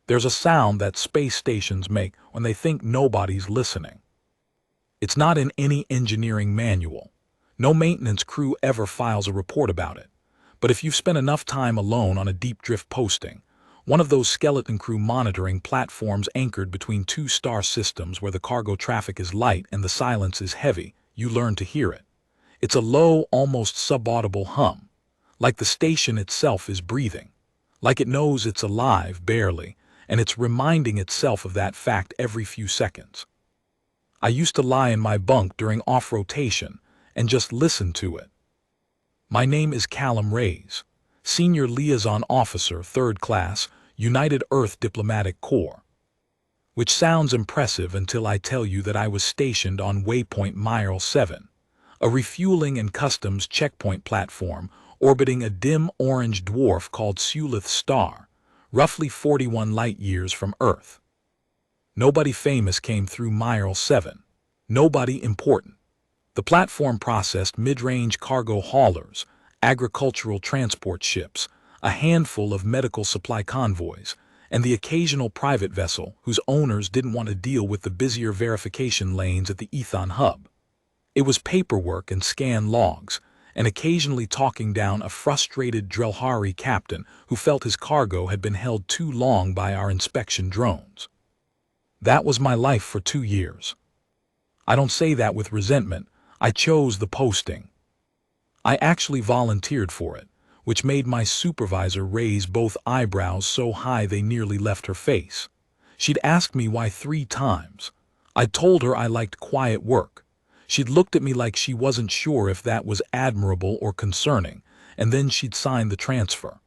There's a sound that space stations make when they think nobody's listening. It's not in any engineering manual. No maintenance crew ever files a report about it. But if you've spent enough time alone on a deep drift posting, one of those skeleton crew monitoring platforms anchored between two star systems where the cargo traffic is light and the silence is heavy, you learn to hear it. It's a low, almost subaudible hum, like the station itself is breathing, like it knows it's alive, barely, and it's reminding itself of that fact every few seconds. I used to lie in my bunk during off-rotation and just listen to it. My name is Callum Reyes, Senior Liaison Officer, 3rd Class, United Earth Diplomatic Corps. Which sounds impressive until I tell you that I was stationed on Waypoint Mile 7, a refueling and customs checkpoint platform orbiting a dim orange dwarf called Sulith Star, roughly 41 light-years from Earth. Nobody famous came through Mile 7. Nobody important. The platform processed mid-range cargo haulers, agricultural transport ships, a handful of medical supply convoys, and the occasional private vessel whose owners didn't want to deal with the busier verification lanes at the Ethan hub. It was paperwork and scan logs, and occasionally talking down a frustrated Drelhari captain who felt his cargo had been held too long by our inspection drones. That was my life for 2 years. I don't say that with resentment. I chose the posting. I actually volunteered for it, which made my supervisor raise both eyebrows so high they nearly left her face. She'd asked me why 3 times. I'd told her I liked quiet work. She'd looked at me like she wasn't sure if that was admirable or concerning, and then she'd signed the transfer.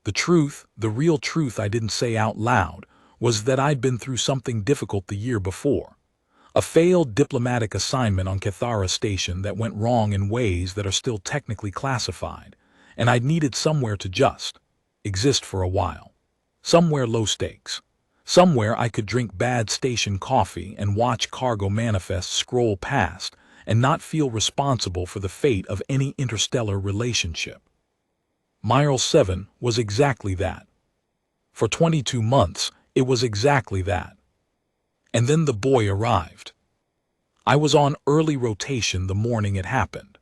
The truth, the real truth I didn't say out loud, was that I'd been through something difficult the year before. A failed diplomatic assignment on Cathara Station that went wrong in ways that are still technically classified, and I'd needed somewhere to just exist for a while. Somewhere low stakes. Somewhere I could drink bad station coffee and watch cargo manifests scroll past and not feel responsible for the fate of any interstellar relationship. Mile 7 was exactly that. For 22 months, it was exactly that. And then the boy arrived. I was on early rotation the morning it happened.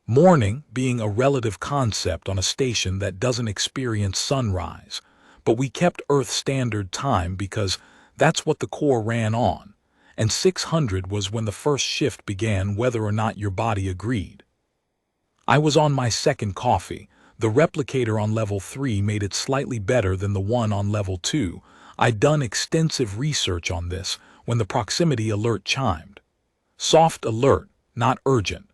Morning being a relative concept on a station that doesn't experience sunrise, but we kept Earth Standard Time because that's what the Corps ran on, and 600 was when the first shift began whether or not your body agreed. I was on my second coffee. The replicator on level 3 made it slightly better than the one on level 2. I'd done extensive research on this when the proximity alert chimed. Soft alert, not urgent.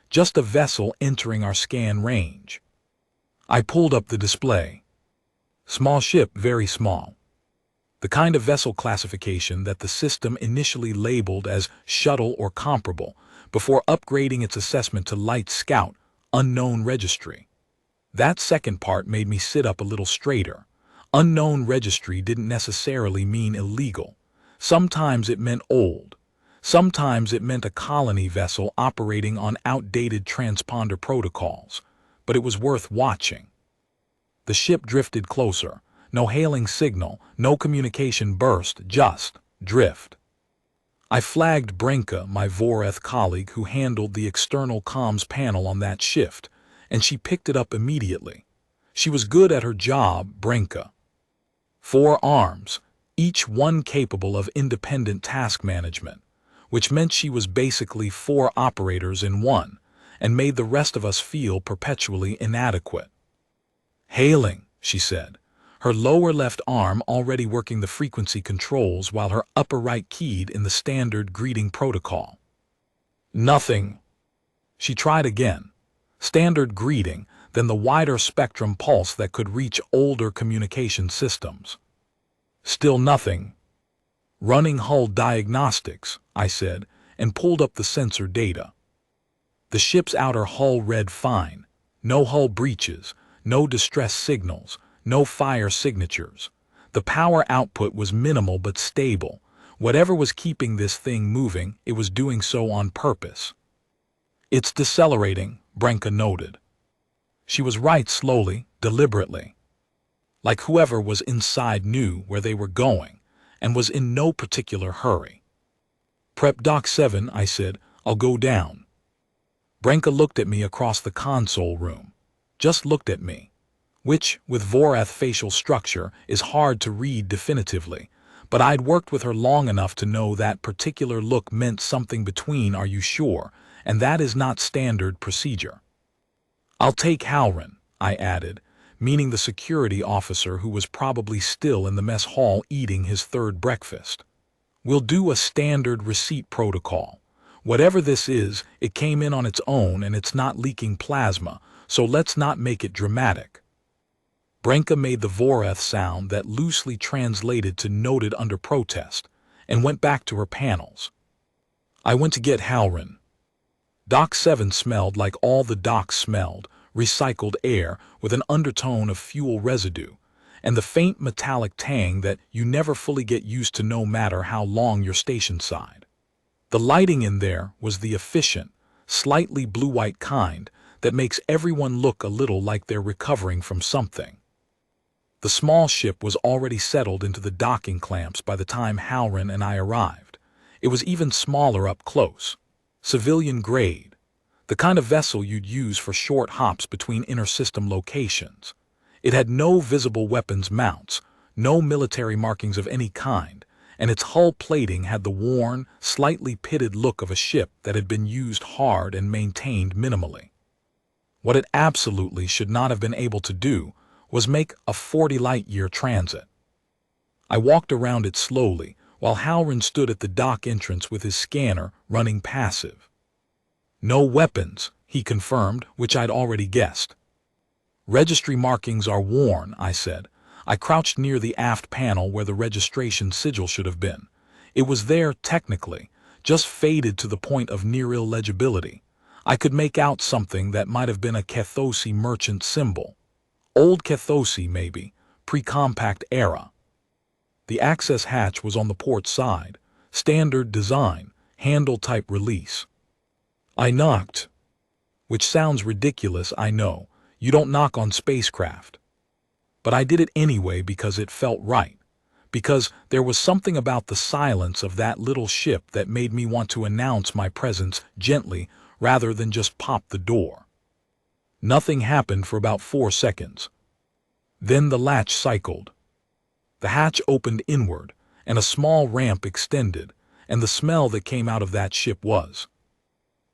Just a vessel entering our scan range. I pulled up the display. Small ship, very small. The kind of vessel classification that the system initially labeled as shuttle or comparable before upgrading its assessment to light scout, unknown registry. That second part made me sit up a little straighter. Unknown registry didn't necessarily mean illegal. Sometimes it meant old. Sometimes it meant a colony vessel operating on outdated transponder protocols. But it was worth watching. The ship drifted closer. No hailing signal, no communication burst, just drift. I flagged Brenka, my Voreth colleague who handled the external comms panel on that shift, and she picked it up immediately. She was good at her job, Brenka. 4 arms, each one capable of independent task management, which meant she was basically 4 operators in one, and made the rest of us feel perpetually inadequate. Hailing, she said, her lower left arm already working the frequency controls while her upper right keyed in the standard greeting protocol. Nothing. She tried again. Standard greeting, then the wider spectrum pulse that could reach older communication systems. Still nothing. Running hull diagnostics, I said, and pulled up the sensor data. The ship's outer hull read fine. No hull breaches. No distress signals, no fire signatures. The power output was minimal but stable. Whatever was keeping this thing moving, it was doing so on purpose. It's decelerating, Brenka noted. She was right slowly, deliberately. like whoever was inside knew where they were going and was in no particular hurry. "Prep Dock 7, I said. "I'll go down." Branka looked at me across the console room. Just looked at me. Which, with Vorath facial structure, is hard to read definitively, but I'd worked with her long enough to know that particular look meant something between "Are you sure?" and "That is not standard procedure." "I'll take Halrin," I added, meaning the security officer who was probably still in the mess hall eating his third breakfast. "We'll do a standard receipt protocol. Whatever this is, it came in on its own and it's not leaking plasma, so let's not make it dramatic." Branka made the Vorath sound that loosely translated to "noted under protest," and went back to her panels. I went to get Halrin. Dock 7 smelled like all the docks smelled, recycled air with an undertone of fuel residue, and the faint metallic tang that you never fully get used to no matter how long you're station-side. The lighting in there was the efficient, slightly blue-white kind that makes everyone look a little like they're recovering from something. The small ship was already settled into the docking clamps by the time Halrin and I arrived. It was even smaller up close. Civilian grade. The kind of vessel you'd use for short hops between inter-system locations. It had no visible weapons mounts, no military markings of any kind, and its hull plating had the worn, slightly pitted look of a ship that had been used hard and maintained minimally. What it absolutely should not have been able to do was make a 40 light-year transit. I walked around it slowly, while Halrin stood at the dock entrance with his scanner running passive. "No weapons," he confirmed, which I'd already guessed. "Registry markings are worn," I said. I crouched near the aft panel where the registration sigil should have been. It was there technically, just faded to the point of near illegibility. I could make out something that might have been a Kethosi merchant symbol. Old Kethosi, maybe, pre-compact era. The access hatch was on the port side, standard design, handle-type release. I knocked. Which sounds ridiculous, I know. You don't knock on spacecraft. But I did it anyway because it felt right. Because there was something about the silence of that little ship that made me want to announce my presence gently rather than just pop the door. Nothing happened for about 4 seconds. Then the latch cycled. The hatch opened inward, and a small ramp extended, and the smell that came out of that ship was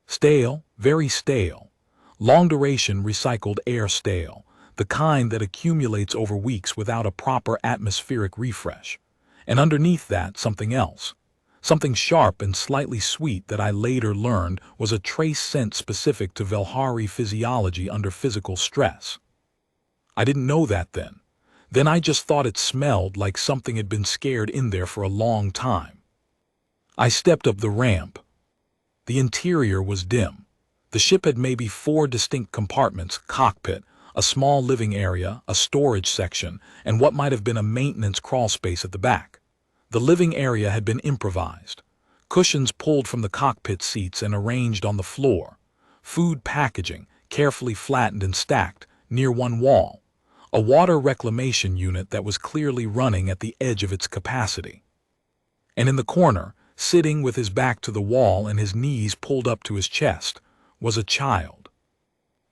stale, very stale. Long-duration recycled air stale, the kind that accumulates over weeks without a proper atmospheric refresh. And underneath that, something else. Something sharp and slightly sweet that I later learned was a trace scent specific to Velhari physiology under physical stress. I didn't know that then. Then I just thought it smelled like something had been scared in there for a long time. I stepped up the ramp. The interior was dim. The ship had maybe 4 distinct compartments: cockpit, a small living area, a storage section, and what might have been a maintenance crawl space at the back. The living area had been improvised. Cushions pulled from the cockpit seats and arranged on the floor. Food packaging, carefully flattened and stacked, near one wall. A water reclamation unit that was clearly running at the edge of its capacity. And in the corner, sitting with his back to the wall and his knees pulled up to his chest, was a child.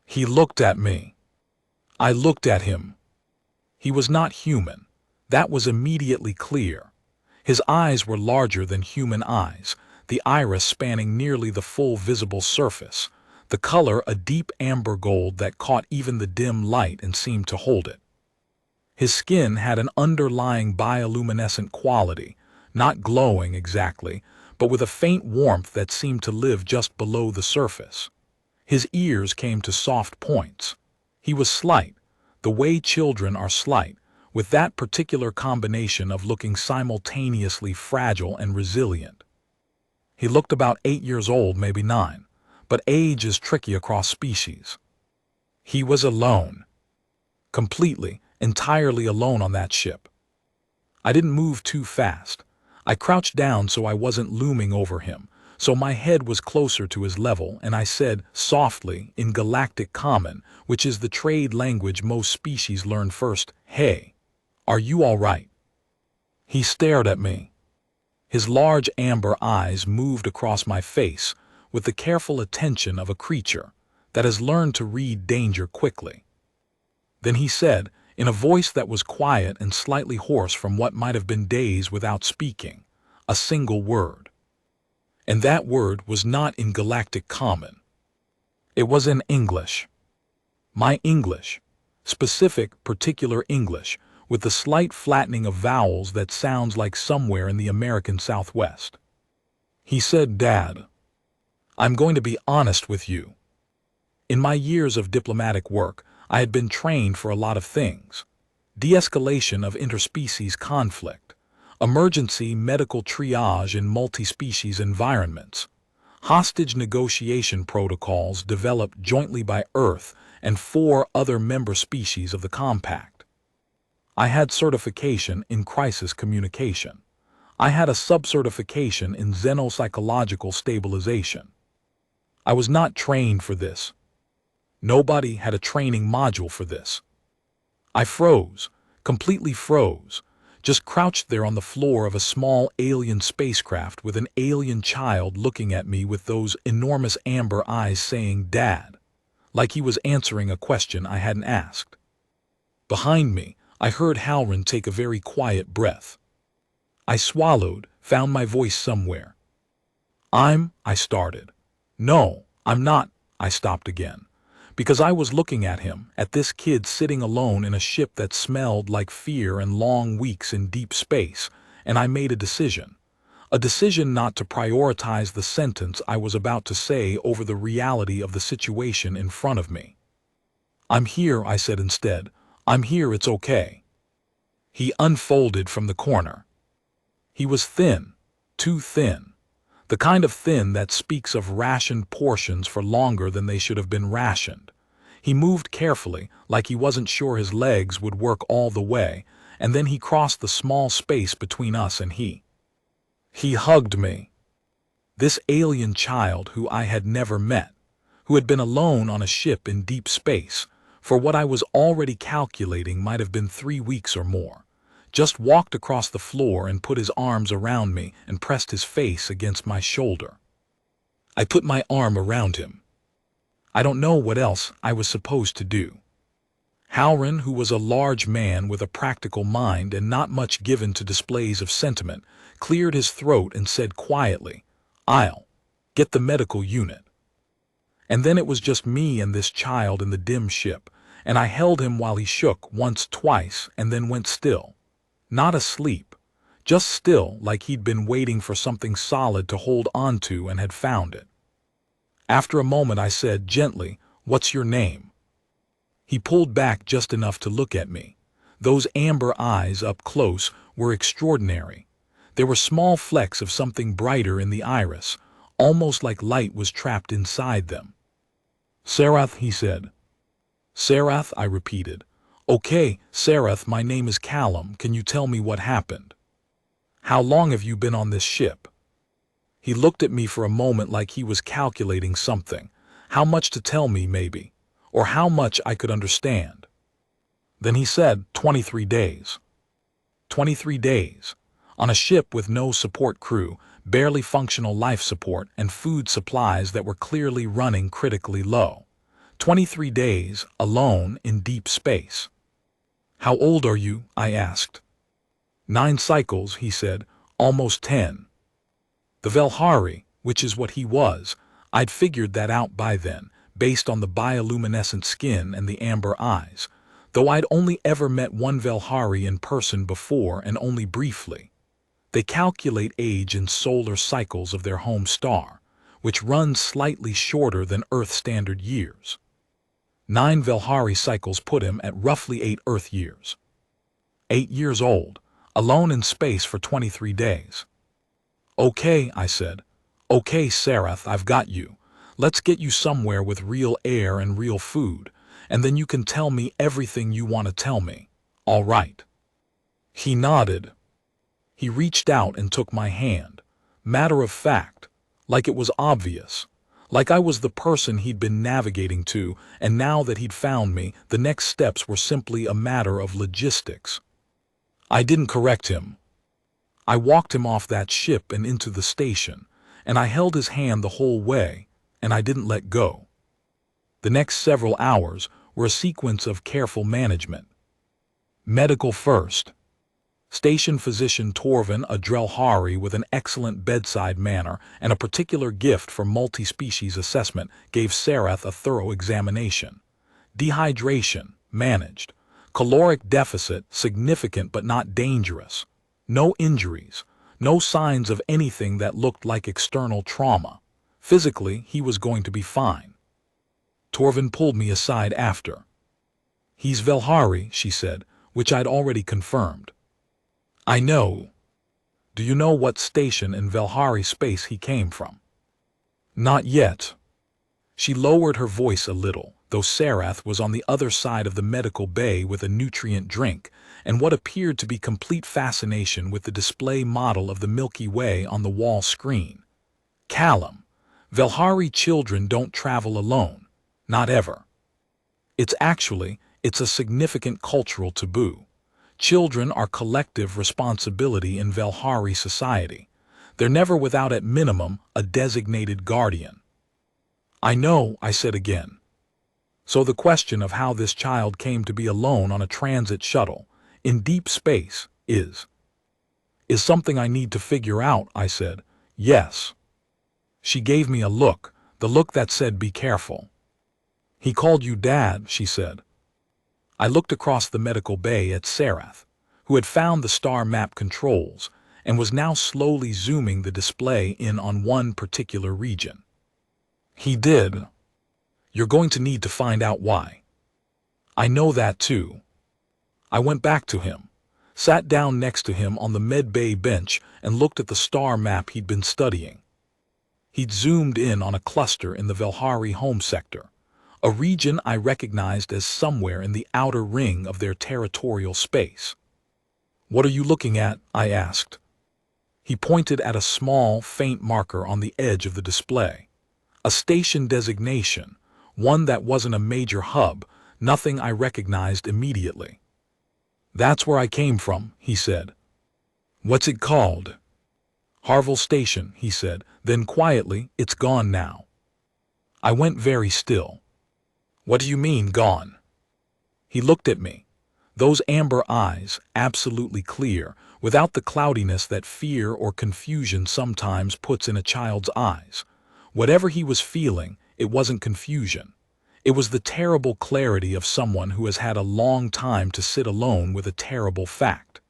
He looked at me. I looked at him. He was not human. That was immediately clear. His eyes were larger than human eyes, the iris spanning nearly the full visible surface, the color a deep amber gold that caught even the dim light and seemed to hold it. His skin had an underlying bioluminescent quality, not glowing exactly, but with a faint warmth that seemed to live just below the surface. His ears came to soft points. He was slight, the way children are slight, with that particular combination of looking simultaneously fragile and resilient. He looked about 8 years old, maybe 9, but age is tricky across species. He was alone. Completely, entirely alone on that ship. I didn't move too fast. I crouched down so I wasn't looming over him, so my head was closer to his level, and I said softly, in Galactic Common, which is the trade language most species learn first, "Hey." Are you all right? He stared at me. His large amber eyes moved across my face with the careful attention of a creature that has learned to read danger quickly. Then he said, in a voice that was quiet and slightly hoarse from what might have been days without speaking, a single word. And that word was not in Galactic Common. It was in English. My English. Specific, particular English, with the slight flattening of vowels that sounds like somewhere in the American Southwest. He said, "Dad, I'm going to be honest with you. In my years of diplomatic work, I had been trained for a lot of things. De-escalation of interspecies conflict, emergency medical triage in multi-species environments, hostage negotiation protocols developed jointly by Earth and 4 other member species of the Compact. I had certification in crisis communication. I had a sub-certification in xenopsychological stabilization. I was not trained for this. Nobody had a training module for this. I froze, completely froze, just crouched there on the floor of a small alien spacecraft with an alien child looking at me with those enormous amber eyes saying, "Dad," like he was answering a question I hadn't asked. Behind me, I heard Halrin take a very quiet breath. I swallowed, found my voice somewhere. I started. "No, I'm not," I stopped again. Because I was looking at him, at this kid sitting alone in a ship that smelled like fear and long weeks in deep space, and I made a decision. A decision not to prioritize the sentence I was about to say over the reality of the situation in front of me. "I'm here," I said instead. "I'm here, it's okay." He unfolded from the corner. He was thin, too thin. The kind of thin that speaks of rationed portions for longer than they should have been rationed. He moved carefully, like he wasn't sure his legs would work all the way, and then he crossed the small space between us and he. He hugged me. This alien child who I had never met, who had been alone on a ship in deep space, for what I was already calculating might have been 3 weeks or more, just walked across the floor and put his arms around me and pressed his face against my shoulder. I put my arm around him. I don't know what else I was supposed to do. Halrin, who was a large man with a practical mind and not much given to displays of sentiment, cleared his throat and said quietly, "I'll get the medical unit." And then it was just me and this child in the dim ship, and I held him while he shook once, twice, and then went still. Not asleep, just still, like he'd been waiting for something solid to hold onto and had found it. After a moment I said gently, "What's your name?" He pulled back just enough to look at me. Those amber eyes up close were extraordinary. There were small flecks of something brighter in the iris, almost like light was trapped inside them. "Sarath," he said. "Sarath," I repeated. "Okay, Sarath, my name is Callum. Can you tell me what happened? How long have you been on this ship?" He looked at me for a moment like he was calculating something. How much to tell me, maybe, or how much I could understand. Then he said, 23 days. 23 days. On a ship with no support crew, barely functional life support, and food supplies that were clearly running critically low. 23 days, alone in deep space. "How old are you?" I asked. 9 cycles, he said, almost 10. The Velhari, which is what he was, I'd figured that out by then, based on the bioluminescent skin and the amber eyes, though I'd only ever met one Velhari in person before and only briefly. They calculate age in solar cycles of their home star, which runs slightly shorter than Earth standard years. 9 Velhari cycles put him at roughly 8 Earth years. 8 years old, alone in space for 23 days. "Okay," I said. "Okay, Sarath, I've got you. Let's get you somewhere with real air and real food, and then you can tell me everything you want to tell me. All right." He nodded. He reached out and took my hand, matter of fact, like it was obvious. Like I was the person he'd been navigating to, and now that he'd found me, the next steps were simply a matter of logistics. I didn't correct him. I walked him off that ship and into the station, and I held his hand the whole way, and I didn't let go. The next several hours were a sequence of careful management. Medical first. Station physician Torvin Adrelhari, with an excellent bedside manner and a particular gift for multi-species assessment, gave Sarath a thorough examination. Dehydration, managed. Caloric deficit, significant but not dangerous. No injuries. No signs of anything that looked like external trauma. Physically, he was going to be fine. Torvin pulled me aside after. He's Velhari, she said, which I'd already confirmed. I know. Do you know what station in Velhari space he came from? Not yet. She lowered her voice a little, though Sarath was on the other side of the medical bay with a nutrient drink and what appeared to be complete fascination with the display model of the Milky Way on the wall screen. Callum, Velhari children don't travel alone. Not ever. It's a significant cultural taboo. Children are collective responsibility in Velhari society. They're never without at minimum a designated guardian. I know, I said again. So the question of how this child came to be alone on a transit shuttle in deep space is something I need to figure out, I said. Yes. She gave me a look, the look that said be careful. He called you Dad, she said. I looked across the medical bay at Sarath, who had found the star map controls and was now slowly zooming the display in on one particular region. He did. You're going to need to find out why. I know that too. I went back to him, sat down next to him on the med bay bench and looked at the star map he'd been studying. He'd zoomed in on a cluster in the Velhari home sector, a region I recognized as somewhere in the outer ring of their territorial space. What are you looking at? I asked. He pointed at a small, faint marker on the edge of the display. A station designation, one that wasn't a major hub, nothing I recognized immediately. That's where I came from, he said. What's it called? Harville Station, he said, then quietly, it's gone now. I went very still. What do you mean, gone? He looked at me. Those amber eyes, absolutely clear, without the cloudiness that fear or confusion sometimes puts in a child's eyes. Whatever he was feeling, it wasn't confusion. It was the terrible clarity of someone who has had a long time to sit alone with a terrible fact.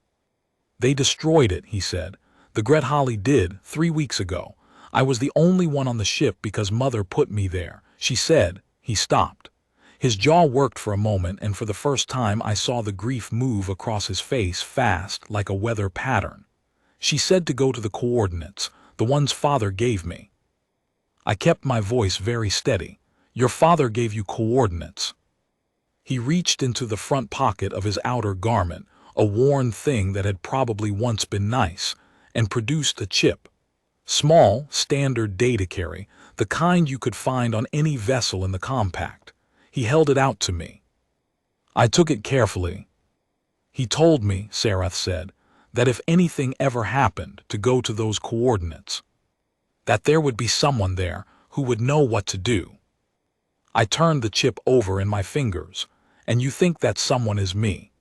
They destroyed it, he said. The Gret Holly did, 3 weeks ago. I was the only one on the ship because Mother put me there. She said. He stopped. His jaw worked for a moment, and for the first time I saw the grief move across his face fast, like a weather pattern. She said to go to the coordinates, the ones Father gave me. I kept my voice very steady. Your father gave you coordinates. He reached into the front pocket of his outer garment, a worn thing that had probably once been nice, and produced a chip. Small, standard data carry, the kind you could find on any vessel in the compact. He held it out to me. I took it carefully. He told me, Sarath said, that if anything ever happened, to go to those coordinates. That there would be someone there who would know what to do. I turned the chip over in my fingers, and you think that someone is me.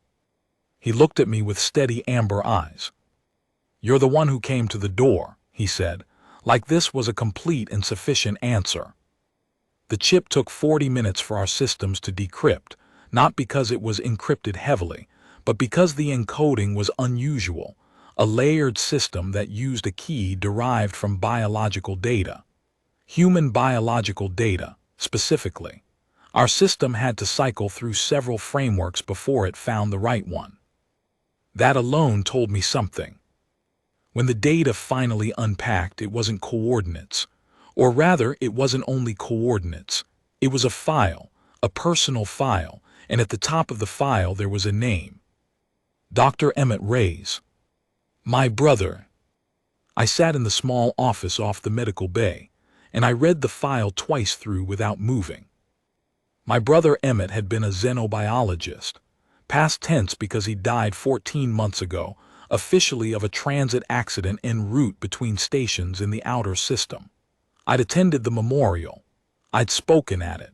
He looked at me with steady amber eyes. You're the one who came to the door, he said, like this was a complete and sufficient answer. The chip took 40 minutes for our systems to decrypt, not because it was encrypted heavily, but because the encoding was unusual, a layered system that used a key derived from biological data. Human biological data, specifically. Our system had to cycle through several frameworks before it found the right one. That alone told me something. When the data finally unpacked, it wasn't coordinates. Or rather, it wasn't only coordinates. It was a file, a personal file, and at the top of the file there was a name. Dr. Emmett Reyes. My brother. I sat in the small office off the medical bay, and I read the file twice through without moving. My brother Emmett had been a xenobiologist, Past tense because he died 14 months ago, officially of a transit accident en route between stations in the outer system. I'd attended the memorial. I'd spoken at it.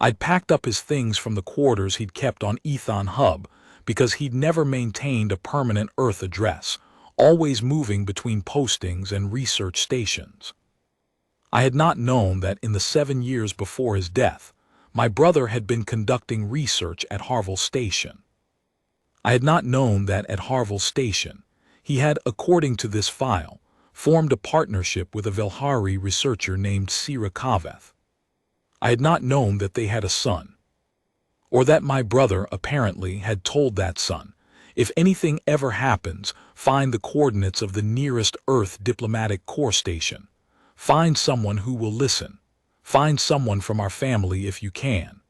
I'd packed up his things from the quarters he'd kept on Ethon Hub because he'd never maintained a permanent Earth address, always moving between postings and research stations. I had not known that in the 7 years before his death, my brother had been conducting research at Harville Station. I had not known that at Harville Station, he had, according to this file, formed a partnership with a Velhari researcher named Sira Kaveth. I had not known that they had a son, or that my brother apparently had told that son, if anything ever happens, find the coordinates of the nearest Earth diplomatic corps station. Find someone who will listen. Find someone from our family if you can.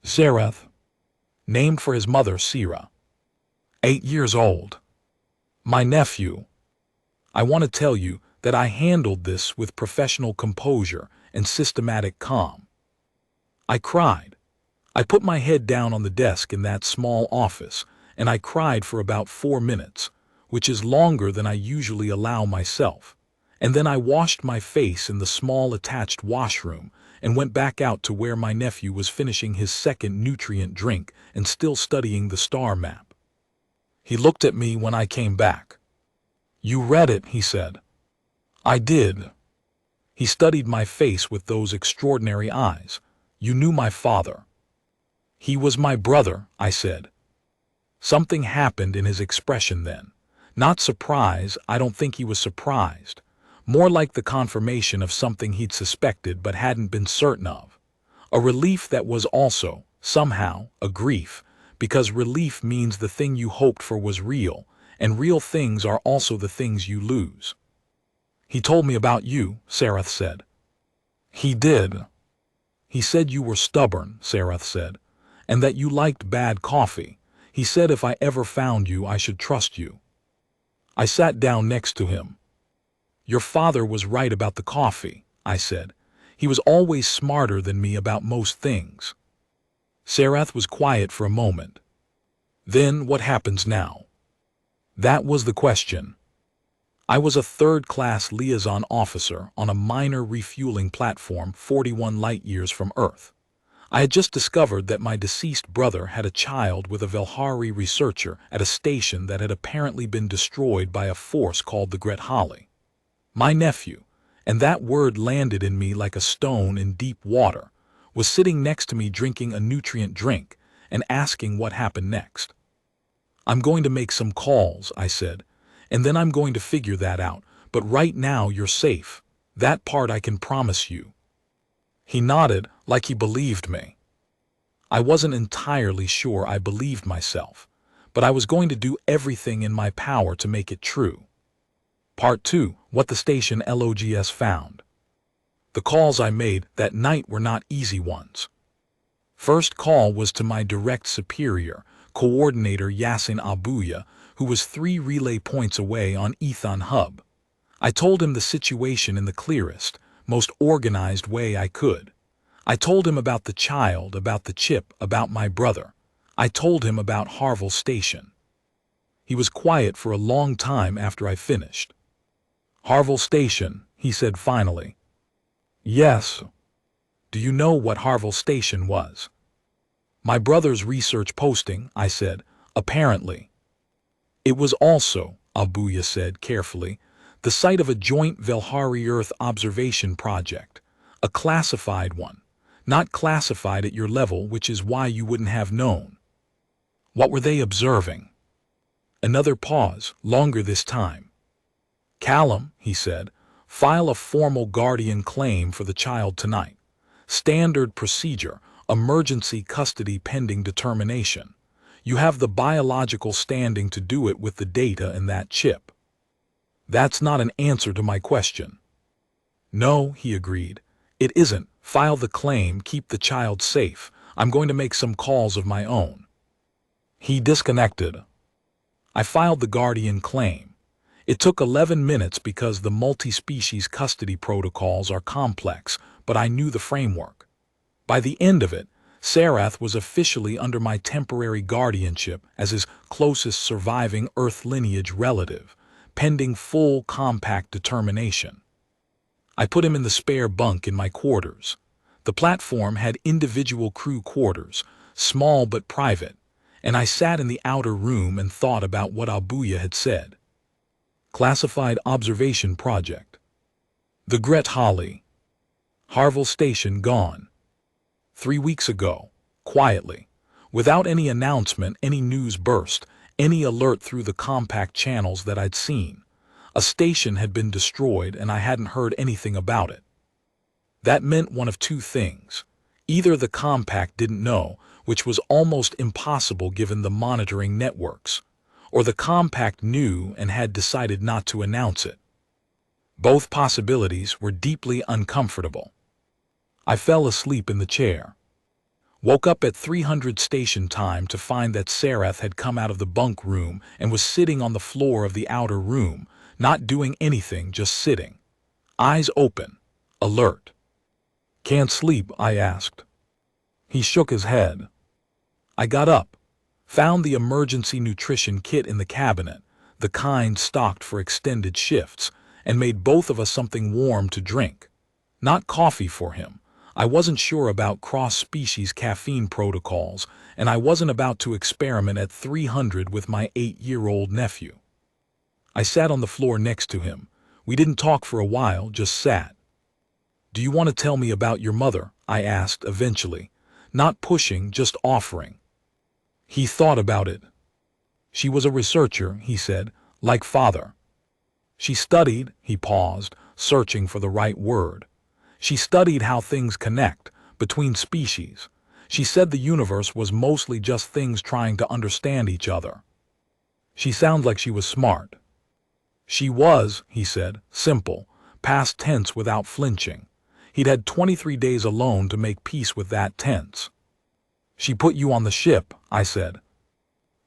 Zareth, named for his mother Sira. 8 years old. My nephew. I want to tell you that I handled this with professional composure and systematic calm. I cried. I put my head down on the desk in that small office, and I cried for about 4 minutes, which is longer than I usually allow myself. And then I washed my face in the small attached washroom and went back out to where my nephew was finishing his second nutrient drink and still studying the star map. He looked at me when I came back. "You read it," he said. "I did." He studied my face with those extraordinary eyes. "You knew my father." "He was my brother," I said. Something happened in his expression then. Not surprise, I don't think he was surprised. More like the confirmation of something he'd suspected but hadn't been certain of. A relief that was also, somehow, a grief, because relief means the thing you hoped for was real, and real things are also the things you lose. "He told me about you," Sareth said. "He did." "He said you were stubborn," Sareth said, "and that you liked bad coffee. He said if I ever found you, I should trust you." I sat down next to him. "Your father was right about the coffee," I said. "He was always smarter than me about most things." Sareth was quiet for a moment. "Then what happens now?" That was the question. I was a third-class liaison officer on a minor refueling platform 41 light-years from Earth. I had just discovered that my deceased brother had a child with a Velhari researcher at a station that had apparently been destroyed by a force called the Gret Holly. My nephew, and that word landed in me like a stone in deep water, was sitting next to me drinking a nutrient drink and asking what happened next. "I'm going to make some calls," I said, "and then I'm going to figure that out, but right now you're safe. That part I can promise you." He nodded like he believed me. I wasn't entirely sure I believed myself, but I was going to do everything in my power to make it true. Part 2, what the station LOGS found. The calls I made that night were not easy ones. First call was to my direct superior, Coordinator Yassin Abuya, who was 3 relay points away on Ethon Hub. I told him the situation in the clearest, most organized way I could. I told him about the child, about the chip, about my brother. I told him about Harville Station. He was quiet for a long time after I finished. "Harville Station," he said finally. "Yes." "Do you know what Harville Station was?" "My brother's research posting," I said, "apparently." "It was also," Abuya said carefully, "the site of a joint Velhari Earth observation project, a classified one, not classified at your level, which is why you wouldn't have known." "What were they observing?" Another pause, longer this time. "Callum," he said, "file a formal guardian claim for the child tonight. Standard procedure, emergency custody pending determination. You have the biological standing to do it with the data in that chip." "That's not an answer to my question." "No," he agreed. "It isn't. File the claim, keep the child safe. I'm going to make some calls of my own." He disconnected. I filed the guardian claim. It took 11 minutes because the multi-species custody protocols are complex, but I knew the framework. By the end of it, Sarath was officially under my temporary guardianship as his closest surviving Earth lineage relative, pending full compact determination. I put him in the spare bunk in my quarters. The platform had individual crew quarters, small but private, and I sat in the outer room and thought about what Abuya had said. Classified Observation Project. The Gret Holly. Harville Station gone. 3 weeks ago, quietly, without any announcement, any news burst, any alert through the compact channels that I'd seen. A station had been destroyed and I hadn't heard anything about it. That meant one of two things. Either the compact didn't know, which was almost impossible given the monitoring networks, or the compact knew and had decided not to announce it. Both possibilities were deeply uncomfortable. I fell asleep in the chair. Woke up at 300 station time to find that Sarath had come out of the bunk room and was sitting on the floor of the outer room, not doing anything, just sitting. Eyes open, alert. "Can't sleep?" I asked. He shook his head. I got up, found the emergency nutrition kit in the cabinet, the kind stocked for extended shifts, and made both of us something warm to drink. Not coffee for him. I wasn't sure about cross-species caffeine protocols, and I wasn't about to experiment at 300 with my 8-year-old nephew. I sat on the floor next to him. We didn't talk for a while, just sat. "Do you want to tell me about your mother?" I asked eventually, not pushing, just offering. He thought about it. "She was a researcher," he said, "like father. She studied," he paused, searching for the right word. "She studied how things connect, between species. She said the universe was mostly just things trying to understand each other." She sounded like she was smart. "She was," he said, simple, past tense without flinching. He'd had 23 days alone to make peace with that tense. "She put you on the ship," I said.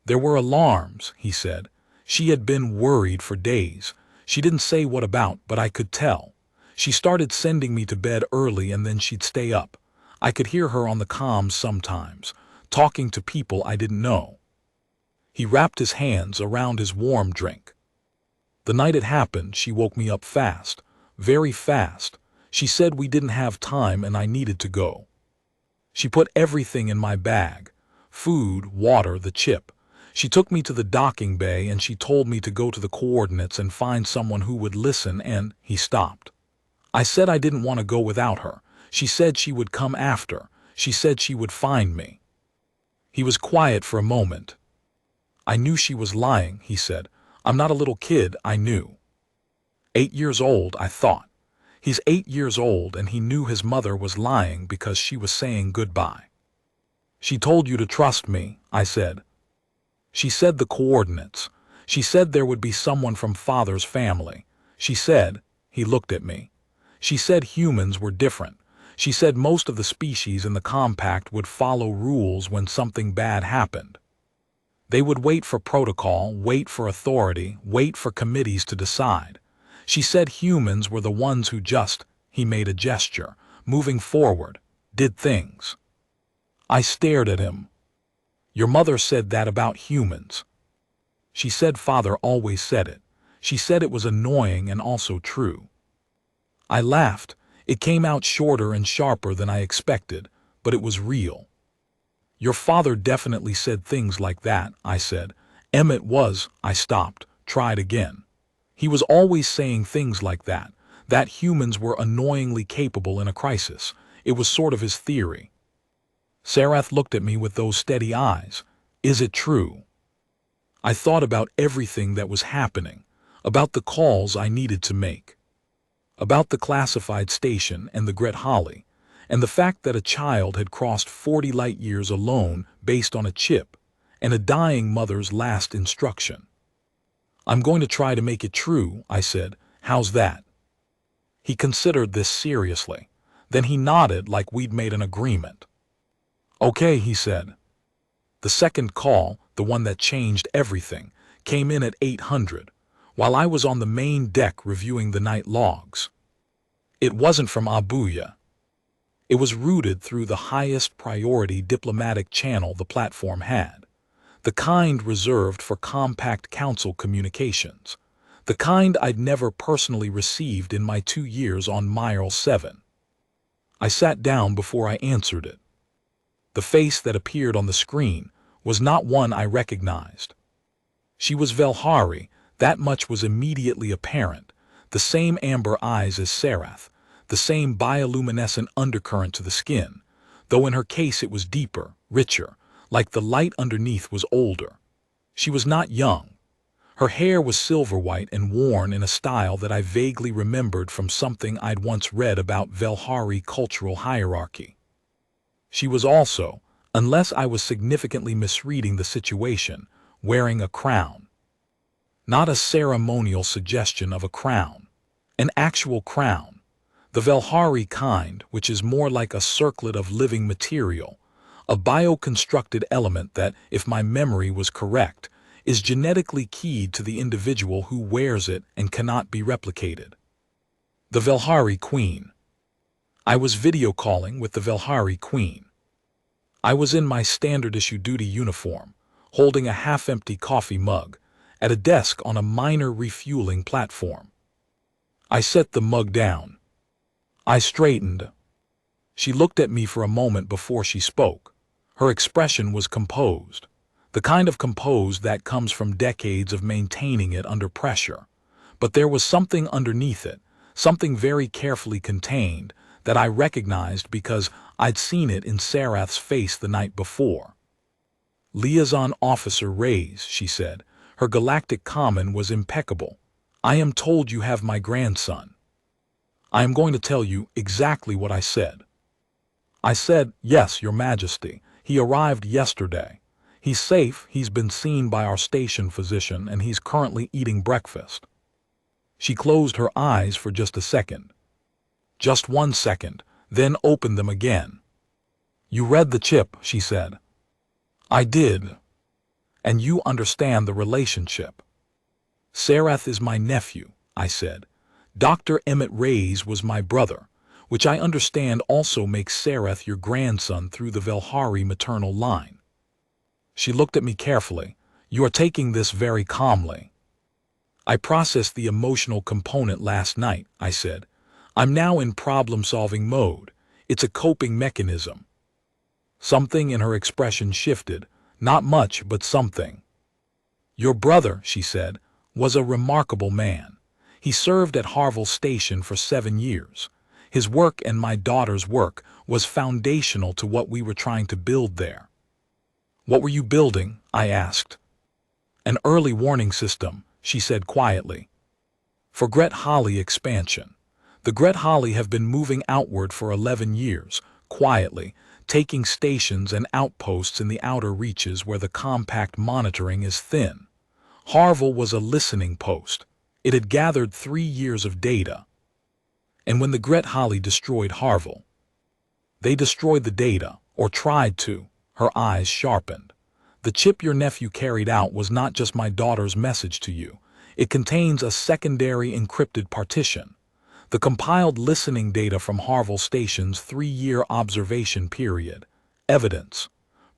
"There were alarms," he said. "She had been worried for days. She didn't say what about, but I could tell. She started sending me to bed early and then she'd stay up. I could hear her on the comms sometimes, talking to people I didn't know." He wrapped his hands around his warm drink. "The night it happened, she woke me up fast, very fast. She said we didn't have time and I needed to go. She put everything in my bag, food, water, the chip. She took me to the docking bay and she told me to go to the coordinates and find someone who would listen and..." He stopped. I said I didn't want to go without her. She said she would come after. She said she would find me. He was quiet for a moment. "I knew she was lying," he said. "I'm not a little kid, I knew." 8 years old, I thought. He's 8 years old and he knew his mother was lying because she was saying goodbye. "She told you to trust me," I said. "She said the coordinates. She said there would be someone from father's family. She said," he looked at me, "she said humans were different. She said most of the species in the compact would follow rules when something bad happened. They would wait for protocol, wait for authority, wait for committees to decide. She said humans were the ones who just," he made a gesture, moving forward, "did things." I stared at him. "Your mother said that about humans." "She said father always said it. She said it was annoying and also true." I laughed. It came out shorter and sharper than I expected, but it was real. "Your father definitely said things like that," I said. "Emmett was..." I stopped, tried again. "He was always saying things like that, that humans were annoyingly capable in a crisis. It was sort of his theory." Sarath looked at me with those steady eyes. "Is it true?" I thought about everything that was happening, about the calls I needed to make, about the classified station and the Gret Holly, and the fact that a child had crossed 40 light years alone based on a chip, and a dying mother's last instruction. "I'm going to try to make it true," I said. "How's that?" He considered this seriously. Then he nodded like we'd made an agreement. "Okay," he said. The second call, the one that changed everything, came in at 800, while I was on the main deck reviewing the night logs. It wasn't from Abuya. It was routed through the highest priority diplomatic channel the platform had, the kind reserved for compact council communications, the kind I'd never personally received in my 2 years on Mile 7. I sat down before I answered it. The face that appeared on the screen was not one I recognized. She was Velhari, that much was immediately apparent, the same amber eyes as Sarath, the same bioluminescent undercurrent to the skin, though in her case it was deeper, richer, like the light underneath was older. She was not young. Her hair was silver white and worn in a style that I vaguely remembered from something I'd once read about Velhari cultural hierarchy. She was also, unless I was significantly misreading the situation, wearing a crown. Not a ceremonial suggestion of a crown, an actual crown, the Velhari kind, which is more like a circlet of living material, a bioconstructed element that, if my memory was correct, is genetically keyed to the individual who wears it and cannot be replicated. The Velhari Queen. I was video calling with the Velhari Queen. I was in my standard issue duty uniform, holding a half-empty coffee mug, at a desk on a minor refueling platform. I set the mug down. I straightened. She looked at me for a moment before she spoke. Her expression was composed, the kind of composed that comes from decades of maintaining it under pressure. But there was something underneath it, something very carefully contained, that I recognized because I'd seen it in Sarath's face the night before. "Liaison Officer Reyes," she said. Her galactic common was impeccable. "I am told you have my grandson." I am going to tell you exactly what I said. I said, "Yes, Your Majesty. He arrived yesterday. He's safe, he's been seen by our station physician, and he's currently eating breakfast." She closed her eyes for just a second. Just 1 second, then opened them again. "You read the chip," she said. "I did. And you understand the relationship." "Sarath is my nephew," I said. "Dr. Emmett Reyes was my brother, which I understand also makes Sarath your grandson through the Velhari maternal line." She looked at me carefully. "You are taking this very calmly." "I processed the emotional component last night," I said. "I'm now in problem-solving mode. It's a coping mechanism." Something in her expression shifted. Not much, but something. "Your brother," she said, "was a remarkable man. He served at Harville Station for 7 years. His work and my daughter's work was foundational to what we were trying to build there." "What were you building?" I asked. "An early warning system," she said quietly. "For Gret Holly expansion. The Gret Holly have been moving outward for 11 years, quietly, taking stations and outposts in the outer reaches where the compact monitoring is thin. Harville was a listening post. It had gathered 3 years of data. And when the Gret Holly destroyed Harville, they destroyed the data, or tried to." Her eyes sharpened. "The chip your nephew carried out was not just my daughter's message to you. It contains a secondary encrypted partition. The compiled listening data from Harville Station's 3-year observation period. Evidence.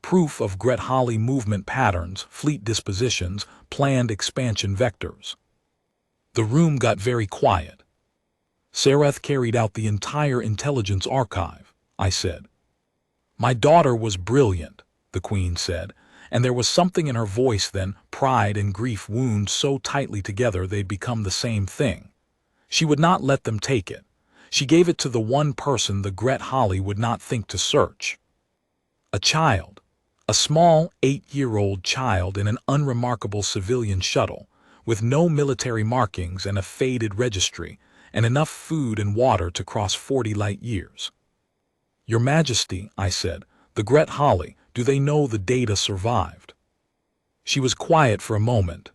Proof of Gret Holly movement patterns, fleet dispositions, planned expansion vectors." The room got very quiet. "Sarath carried out the entire intelligence archive," I said. "My daughter was brilliant," the Queen said, and there was something in her voice then, pride and grief wound so tightly together they'd become the same thing. She would not let them take it. She gave it to the one person the Gret Holly would not think to search. A child. A small 8-year-old child in an unremarkable civilian shuttle, with no military markings and a faded registry, and enough food and water to cross 40 light years. "Your Majesty," I said, "the Gret Holly, do they know the data survived?" She was quiet for a moment.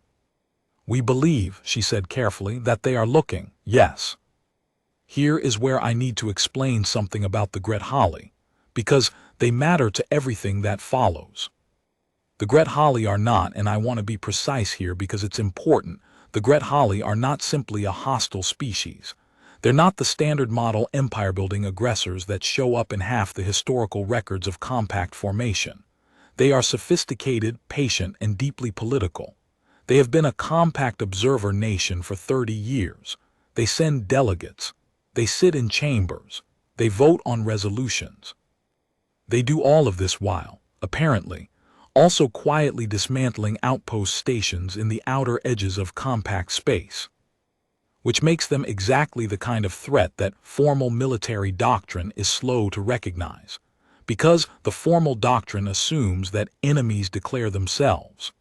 "We believe," she said carefully, "that they are looking, yes." Here is where I need to explain something about the Gret Holly, because they matter to everything that follows. The Gret Holly are not, and I want to be precise here because it's important, the Gret Holly are not simply a hostile species. They're not the standard model empire-building aggressors that show up in half the historical records of compact formation. They are sophisticated, patient, and deeply political. They have been a compact observer nation for 30 years. They send delegates. They sit in chambers. They vote on resolutions. They do all of this while, apparently, also quietly dismantling outpost stations in the outer edges of compact space, which makes them exactly the kind of threat that formal military doctrine is slow to recognize, because the formal doctrine assumes that enemies declare themselves.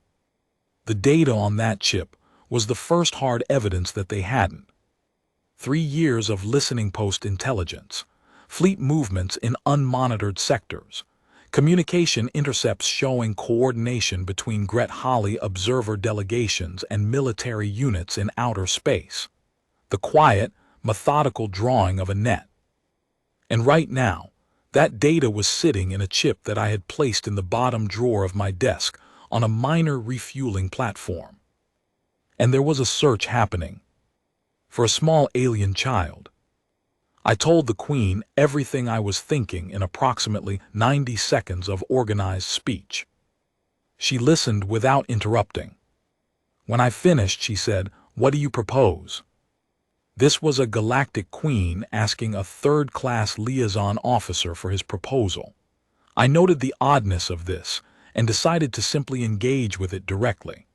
The data on that chip was the first hard evidence that they hadn't. 3 years of listening post intelligence, fleet movements in unmonitored sectors, communication intercepts showing coordination between Gret Holly observer delegations and military units in outer space. The quiet, methodical drawing of a net. And right now, that data was sitting in a chip that I had placed in the bottom drawer of my desk on a minor refueling platform. And there was a search happening for a small alien child. I told the Queen everything I was thinking in approximately 90 seconds of organized speech. She listened without interrupting. When I finished, she said, "What do you propose?" This was a galactic queen asking a third-class liaison officer for his proposal. I noted the oddness of this and decided to simply engage with it directly.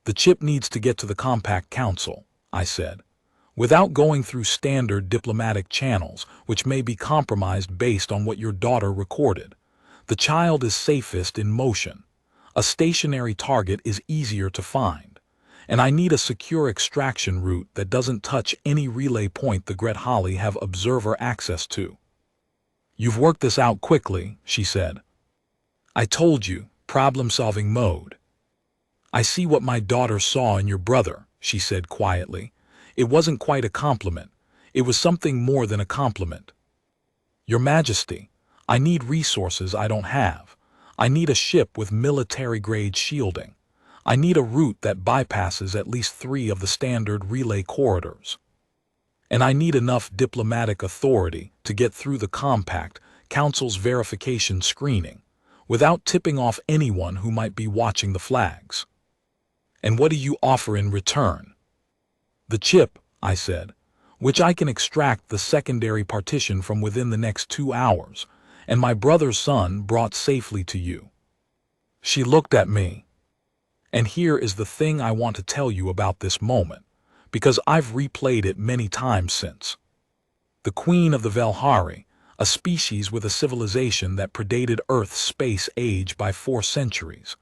"The chip needs to get to the Compact Council," I said, "without going through standard diplomatic channels, which may be compromised based on what your daughter recorded. The child is safest in motion. A stationary target is easier to find. And I need a secure extraction route that doesn't touch any relay point the Gret Holly have observer access to." "You've worked this out quickly," she said. "I told you, problem-solving mode." "I see what my daughter saw in your brother," she said quietly. It wasn't quite a compliment. It was something more than a compliment. "Your Majesty, I need resources I don't have. I need a ship with military-grade shielding. I need a route that bypasses at least 3 of the standard relay corridors. And I need enough diplomatic authority to get through the Compact Council's verification screening without tipping off anyone who might be watching the flags." "And what do you offer in return?" "The chip," I said, "which I can extract the secondary partition from within the next 2 hours, and my brother's son brought safely to you." She looked at me. And here is the thing I want to tell you about this moment, because I've replayed it many times since. The Queen of the Velhari, a species with a civilization that predated Earth's space age by 4 centuries,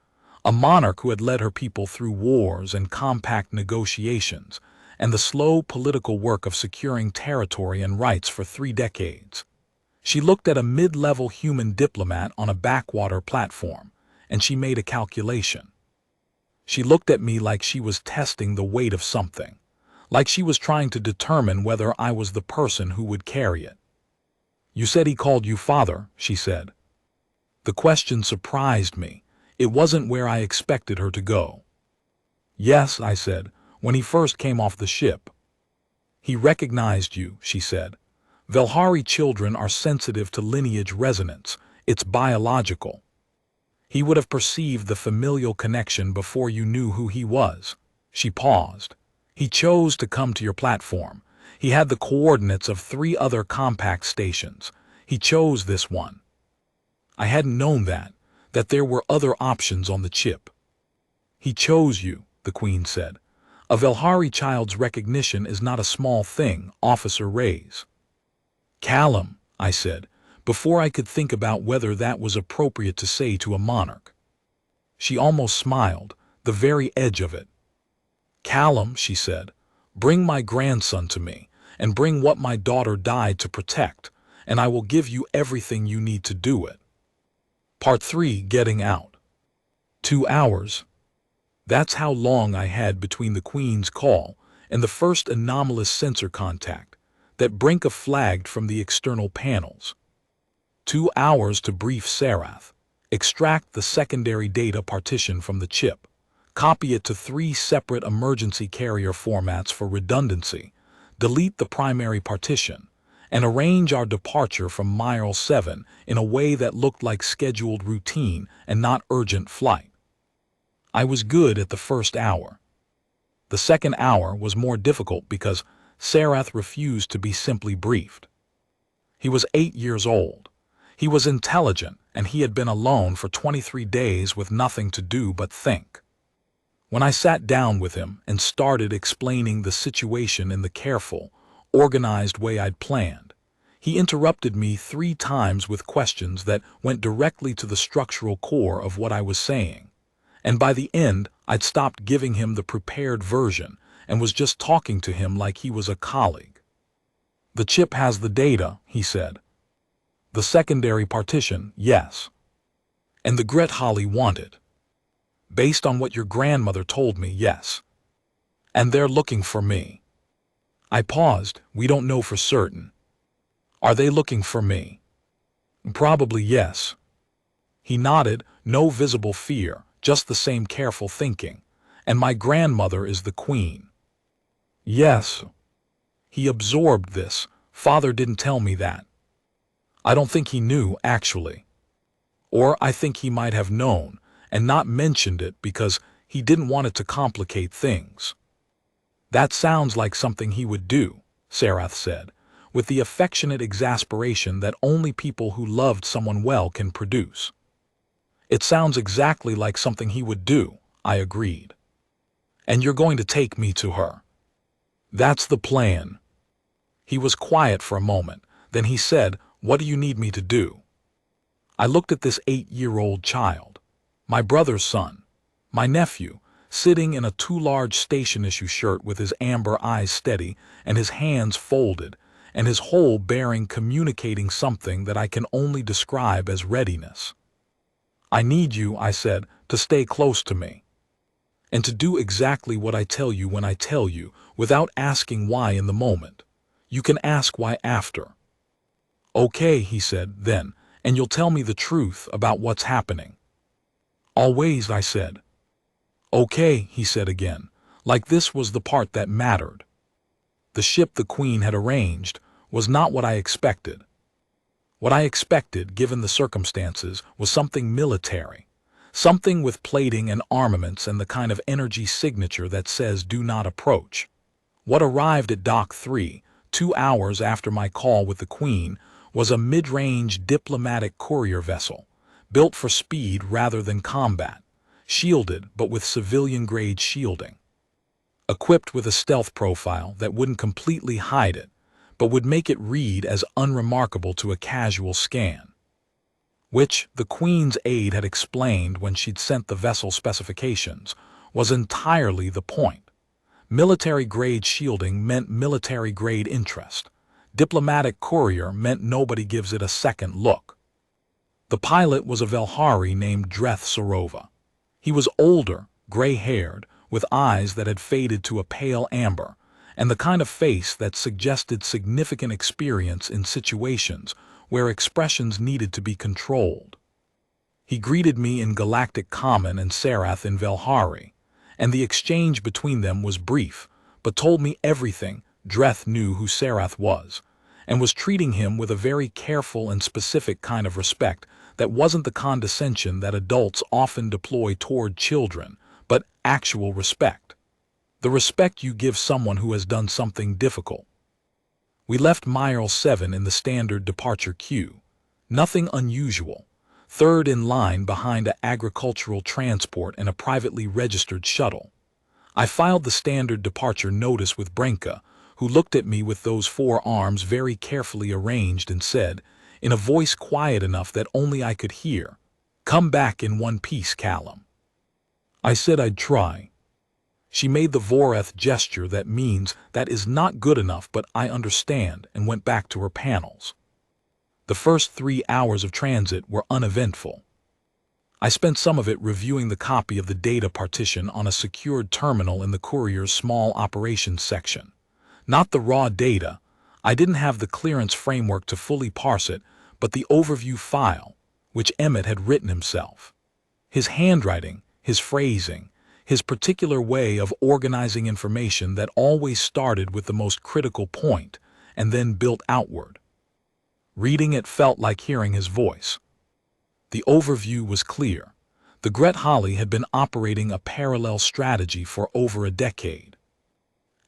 a monarch who had led her people through wars and compact negotiations, and the slow political work of securing territory and rights for 3 decades. She looked at a mid-level human diplomat on a backwater platform, and she made a calculation. She looked at me like she was testing the weight of something, like she was trying to determine whether I was the person who would carry it. "You said he called you father," she said. The question surprised me. It wasn't where I expected her to go. "Yes," I said, "when he first came off the ship." "He recognized you," she said. "Velhari children are sensitive to lineage resonance. It's biological. He would have perceived the familial connection before you knew who he was." She paused. "He chose to come to your platform. He had the coordinates of 3 other compact stations. He chose this one." I hadn't known that there were other options on the chip. "He chose you," the Queen said. "A Velhari child's recognition is not a small thing, Officer Reyes." "Callum," I said, before I could think about whether that was appropriate to say to a monarch. She almost smiled, the very edge of it. "Callum," she said, "bring my grandson to me, and bring what my daughter died to protect, and I will give you everything you need to do it." Part 3, Getting Out. 2 hours. That's how long I had between the Queen's call and the first anomalous sensor contact that Brinka flagged from the external panels. 2 hours to brief Sarath, extract the secondary data partition from the chip, copy it to 3 separate emergency carrier formats for redundancy, delete the primary partition, and arrange our departure from Mile 7 in a way that looked like scheduled routine and not urgent flight. I was good at the first hour. The second hour was more difficult because Sarath refused to be simply briefed. He was 8 years old. He was intelligent, and he had been alone for 23 days with nothing to do but think. When I sat down with him and started explaining the situation in the careful, organized way I'd planned, he interrupted me 3 times with questions that went directly to the structural core of what I was saying. And by the end, I'd stopped giving him the prepared version and was just talking to him like he was a colleague. "The chip has the data," he said. "The secondary partition, yes. And the grit Holly wanted. Based on what your grandmother told me, yes. And they're looking for me." I paused. "We don't know for certain. Are they looking for me?" "Probably yes." He nodded, no visible fear, just the same careful thinking. "And my grandmother is the queen." "Yes." He absorbed this. "Father didn't tell me that." "I don't think he knew, actually. Or I think he might have known and not mentioned it because he didn't want it to complicate things." "That sounds like something he would do," Sarath said, with the affectionate exasperation that only people who loved someone well can produce. "It sounds exactly like something he would do," I agreed. "And you're going to take me to her?" "That's the plan." He was quiet for a moment. Then he said, "What do you need me to do?" I looked at this 8-year-old child, my brother's son, my nephew, sitting in a too large station issue shirt with his amber eyes steady and his hands folded, and his whole bearing communicating something that I can only describe as readiness. "I need you," I said, "to stay close to me. And to do exactly what I tell you when I tell you, without asking why in the moment. You can ask why after." "Okay," he said, "then, and you'll tell me the truth about what's happening." "Always," I said. "Okay," he said again, like this was the part that mattered. The ship the Queen had arranged was not what I expected. What I expected, given the circumstances, was something military, something with plating and armaments and the kind of energy signature that says "do not approach." What arrived at Dock 3, 2 hours after my call with the Queen, was a mid-range diplomatic courier vessel, built for speed rather than combat, shielded but with civilian-grade shielding, equipped with a stealth profile that wouldn't completely hide it, but would make it read as unremarkable to a casual scan. Which, the Queen's aide had explained when she'd sent the vessel specifications, was entirely the point. Military-grade shielding meant military-grade interest. Diplomatic courier meant nobody gives it a second look. The pilot was a Velhari named Dreth Sorova. He was older, gray-haired, with eyes that had faded to a pale amber, and the kind of face that suggested significant experience in situations where expressions needed to be controlled. He greeted me in Galactic Common and Sarath in Velhari, and the exchange between them was brief, but told me everything. Dreth knew who Sarath was, and was treating him with a very careful and specific kind of respect that wasn't the condescension that adults often deploy toward children, but actual respect. The respect you give someone who has done something difficult. We left Mile 7 in the standard departure queue. Nothing unusual. Third in line behind an agricultural transport and a privately registered shuttle. I filed the standard departure notice with Brenka, who looked at me with those 4 arms very carefully arranged and said, in a voice quiet enough that only I could hear, "Come back in one piece, Callum." I said I'd try. She made the Voreth gesture that means that is not good enough, but I understand, and went back to her panels. The first 3 hours of transit were uneventful. I spent some of it reviewing the copy of the data partition on a secured terminal in the courier's small operations section. Not the raw data. I didn't have the clearance framework to fully parse it, but the overview file, which Emmett had written himself. His handwriting, his phrasing, his particular way of organizing information that always started with the most critical point and then built outward. Reading it felt like hearing his voice. The overview was clear. The Gret Holly had been operating a parallel strategy for over a decade.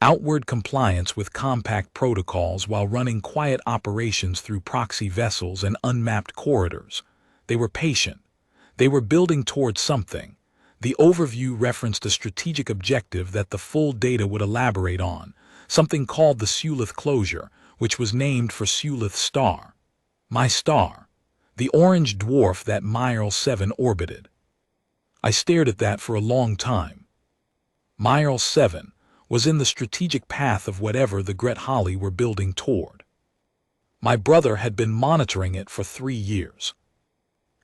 Outward compliance with compact protocols while running quiet operations through proxy vessels and unmapped corridors. They were patient. They were building towards something. The overview referenced a strategic objective that the full data would elaborate on, something called the Sulith closure, which was named for Sulith's star. My star. The orange dwarf that Mile 7 orbited. I stared at that for a long time. Mile 7 was in the strategic path of whatever the Gret Holly were building toward. My brother had been monitoring it for 3 years.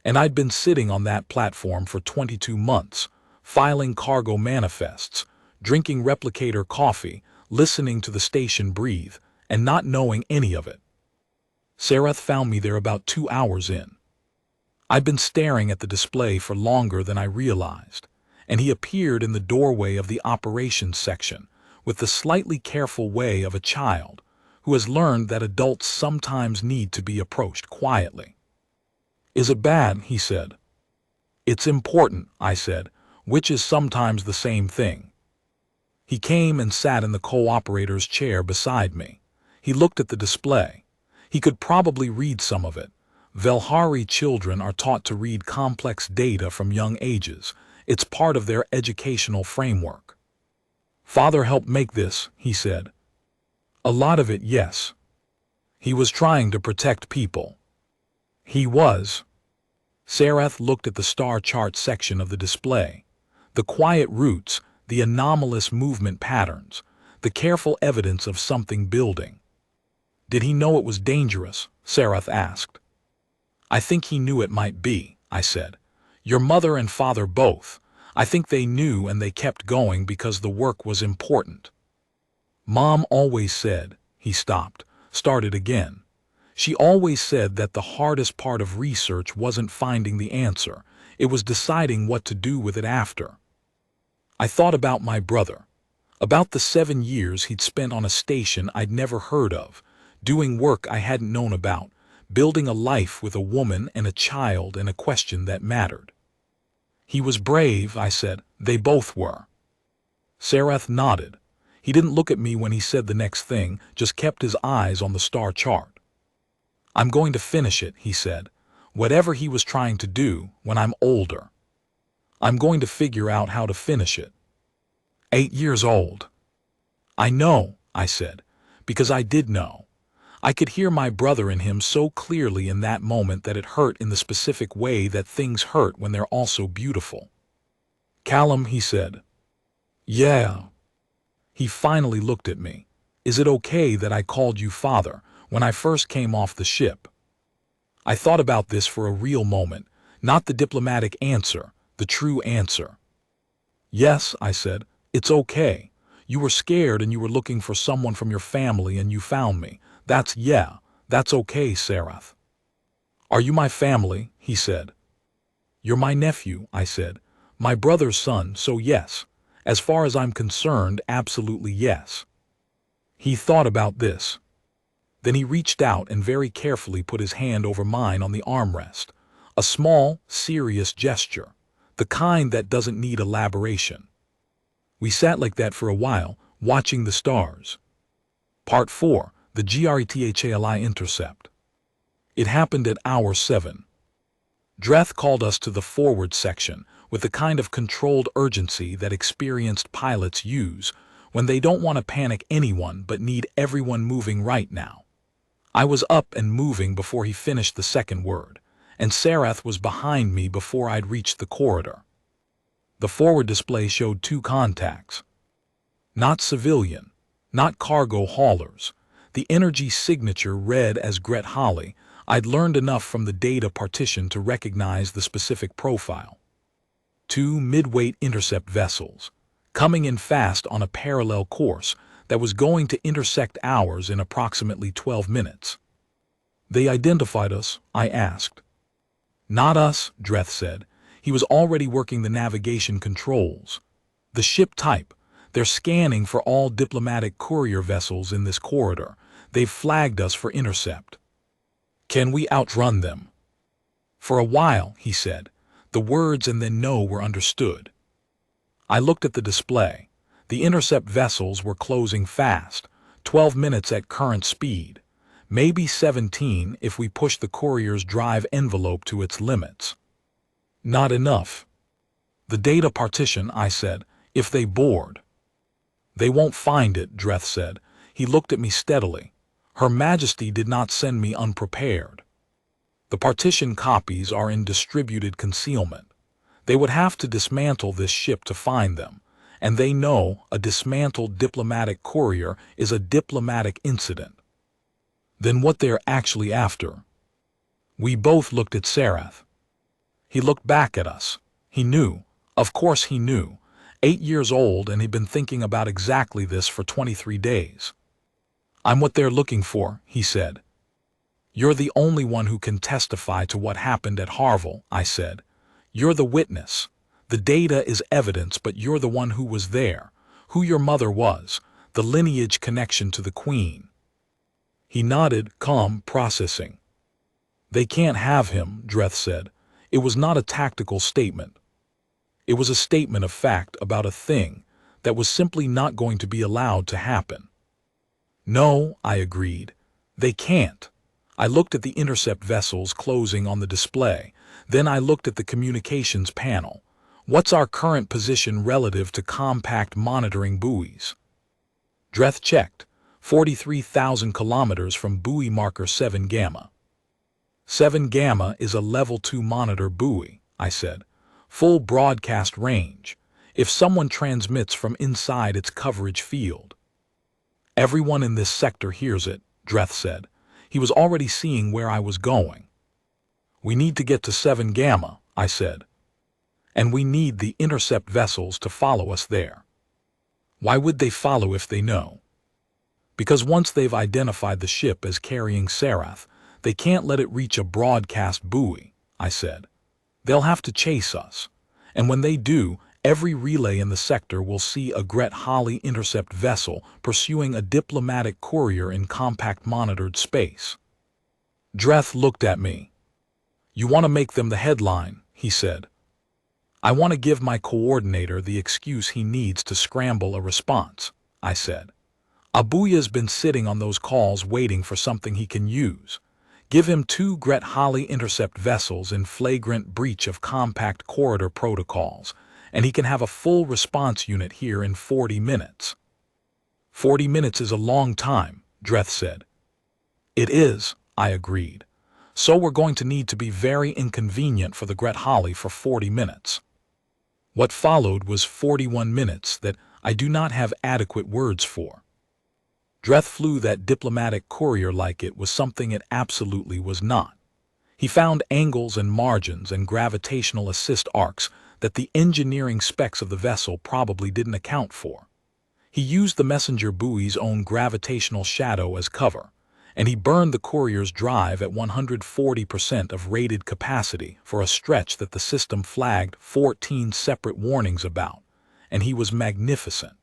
And I'd been sitting on that platform for 22 months, filing cargo manifests, drinking replicator coffee, listening to the station breathe, and not knowing any of it. Sarath found me there about 2 hours in. I'd been staring at the display for longer than I realized, and he appeared in the doorway of the operations section with the slightly careful way of a child who has learned that adults sometimes need to be approached quietly. "Is it bad?" he said. "It's important," I said, which is sometimes the same thing. He came and sat in the co-operator's chair beside me. He looked at the display. He could probably read some of it. Velhari children are taught to read complex data from young ages. It's part of their educational framework. "Father helped make this," he said. "A lot of it, yes. He was trying to protect people." He was. Sarath looked at the star chart section of the display. The quiet routes, the anomalous movement patterns, the careful evidence of something building. "Did he know it was dangerous?" Sarath asked. "I think he knew it might be," I said. "Your mother and father both. I think they knew and they kept going because the work was important." "Mom always said," he stopped, started again. "She always said that the hardest part of research wasn't finding the answer, it was deciding what to do with it after." I thought about my brother, about the 7 years he'd spent on a station I'd never heard of, doing work I hadn't known about, building a life with a woman and a child and a question that mattered. "He was brave," I said. "They both were." Sarath nodded. He didn't look at me when he said the next thing, just kept his eyes on the star chart. "I'm going to finish it," he said. "Whatever he was trying to do, when I'm older. I'm going to figure out how to finish it." 8 years old. "I know," I said, because I did know. I could hear my brother in him so clearly in that moment that it hurt in the specific way that things hurt when they're also beautiful. "Callum," he said. "Yeah." He finally looked at me. "Is it okay that I called you father when I first came off the ship?" I thought about this for a real moment, not the diplomatic answer, the true answer. "Yes," I said, "it's okay. You were scared and you were looking for someone from your family and you found me. That's okay, Sarath." "Are you my family?" he said. "You're my nephew," I said. "My brother's son, so yes. As far as I'm concerned, absolutely yes." He thought about this. Then he reached out and very carefully put his hand over mine on the armrest. A small, serious gesture, the kind that doesn't need elaboration. We sat like that for a while, watching the stars. Part 4. The GRETHALI intercept. It happened at hour 7. Dreth called us to the forward section with the kind of controlled urgency that experienced pilots use when they don't want to panic anyone but need everyone moving right now. I was up and moving before he finished the second word, and Sarath was behind me before I'd reached the corridor. The forward display showed 2 contacts. Not civilian, not cargo haulers. The energy signature read as Gret Holly. I'd learned enough from the data partition to recognize the specific profile. 2 mid-weight intercept vessels, coming in fast on a parallel course that was going to intersect ours in approximately 12 minutes. "They identified us?" I asked. "Not us," Dreth said. "He was already working the navigation controls." The ship type. They're scanning for all diplomatic courier vessels in this corridor. They've flagged us for intercept. Can we outrun them? For a while, he said. The words and then no were understood. I looked at the display. The intercept vessels were closing fast, 12 minutes at current speed. Maybe 17 if we push the courier's drive envelope to its limits. Not enough. The data partition, I said, if they board. They won't find it, Dreth said. He looked at me steadily. Her Majesty did not send me unprepared. The partition copies are in distributed concealment. They would have to dismantle this ship to find them, and they know a dismantled diplomatic courier is a diplomatic incident. Then what they're actually after? We both looked at Sarath. He looked back at us. He knew. Of course he knew. 8 years old, and he'd been thinking about exactly this for 23 days. I'm what they're looking for, he said. You're the only one who can testify to what happened at Harville, I said. You're the witness. The data is evidence, but you're the one who was there, who your mother was, the lineage connection to the Queen. He nodded, calm, processing. They can't have him, Dreth said. It was not a tactical statement. It was a statement of fact about a thing that was simply not going to be allowed to happen. No, I agreed. They can't. I looked at the intercept vessels closing on the display. Then I looked at the communications panel. What's our current position relative to compact monitoring buoys? Dreth checked. 43,000 kilometers from buoy marker 7 Gamma. 7 Gamma is a level 2 monitor buoy, I said. Full broadcast range. If someone transmits from inside its coverage field. Everyone in this sector hears it, Dreth said. He was already seeing where I was going. We need to get to 7 Gamma, I said. And we need the intercept vessels to follow us there. Why would they follow if they know? Because once they've identified the ship as carrying Sarath, they can't let it reach a broadcast buoy, I said. They'll have to chase us. And when they do, every relay in the sector will see a Gret Holly intercept vessel pursuing a diplomatic courier in compact monitored space. Dreth looked at me. You want to make them the headline, he said. I want to give my coordinator the excuse he needs to scramble a response, I said. Abuya's been sitting on those calls waiting for something he can use. Give him 2 Gret Holly intercept vessels in flagrant breach of compact corridor protocols, and he can have a full response unit here in 40 minutes. 40 minutes is a long time, Dreth said. It is, I agreed. So we're going to need to be very inconvenient for the Gret Holly for 40 minutes. What followed was 41 minutes that I do not have adequate words for. Dreth flew that diplomatic courier like it was something it absolutely was not. He found angles and margins and gravitational assist arcs that the engineering specs of the vessel probably didn't account for. He used the messenger buoy's own gravitational shadow as cover, and he burned the courier's drive at 140% of rated capacity for a stretch that the system flagged 14 separate warnings about, and he was magnificent.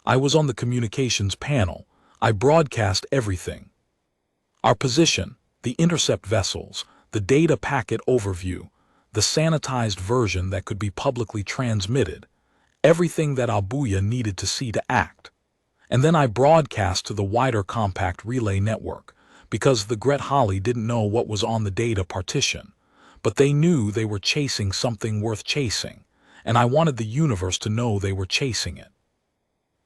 I was on the communications panel. I broadcast everything. Our position, the intercept vessels, the data packet overview, the sanitized version that could be publicly transmitted, everything that Abuya needed to see to act. And then I broadcast to the wider compact relay network, because the Gret Holly didn't know what was on the data partition, but they knew they were chasing something worth chasing, and I wanted the universe to know they were chasing it.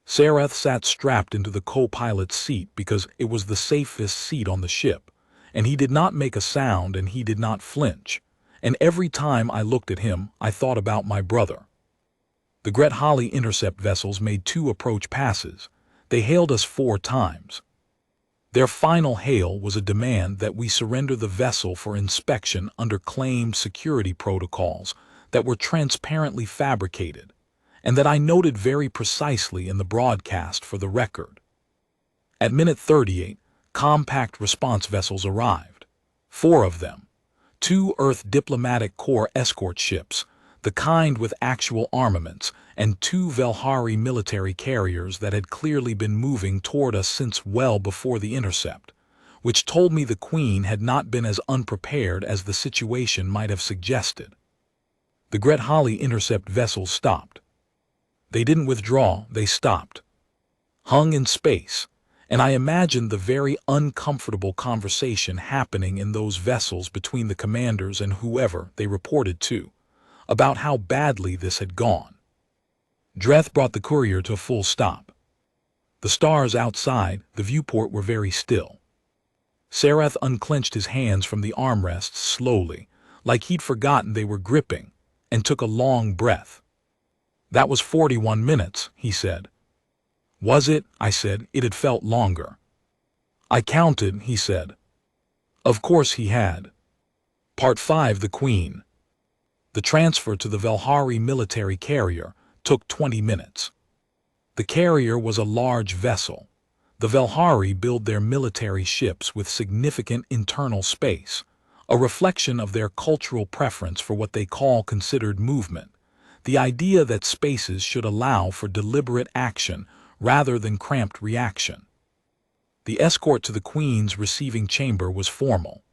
Sarath sat strapped into the co-pilot's seat because it was the safest seat on the ship, and he did not make a sound and he did not flinch, and every time I looked at him, I thought about my brother. The Gret Holly intercept vessels made 2 approach passes. They hailed us 4 times. Their final hail was a demand that we surrender the vessel for inspection under claimed security protocols that were transparently fabricated, and that I noted very precisely in the broadcast for the record. At minute 38, compact response vessels arrived. 4 of them. 2 Earth Diplomatic Corps escort ships, the kind with actual armaments, and 2 Velhari military carriers that had clearly been moving toward us since well before the intercept, which told me the Queen had not been as unprepared as the situation might have suggested. The Gret Holly intercept vessels stopped. They didn't withdraw, they stopped. Hung in space, and I imagined the very uncomfortable conversation happening in those vessels between the commanders and whoever they reported to, about how badly this had gone. Dreth brought the courier to a full stop. The stars outside the viewport were very still. Sarath unclenched his hands from the armrests slowly, like he'd forgotten they were gripping, and took a long breath. "That was 41 minutes, he said. "Was it?" I said. "It had felt longer." "I counted," he said. Of course he had. Part 5. The Queen. The transfer to the Velhari military carrier took 20 minutes. The carrier was a large vessel. The Velhari build their military ships with significant internal space, a reflection of their cultural preference for what they call considered movement, the idea that spaces should allow for deliberate action rather than cramped reaction. The escort to the Queen's receiving chamber was formal.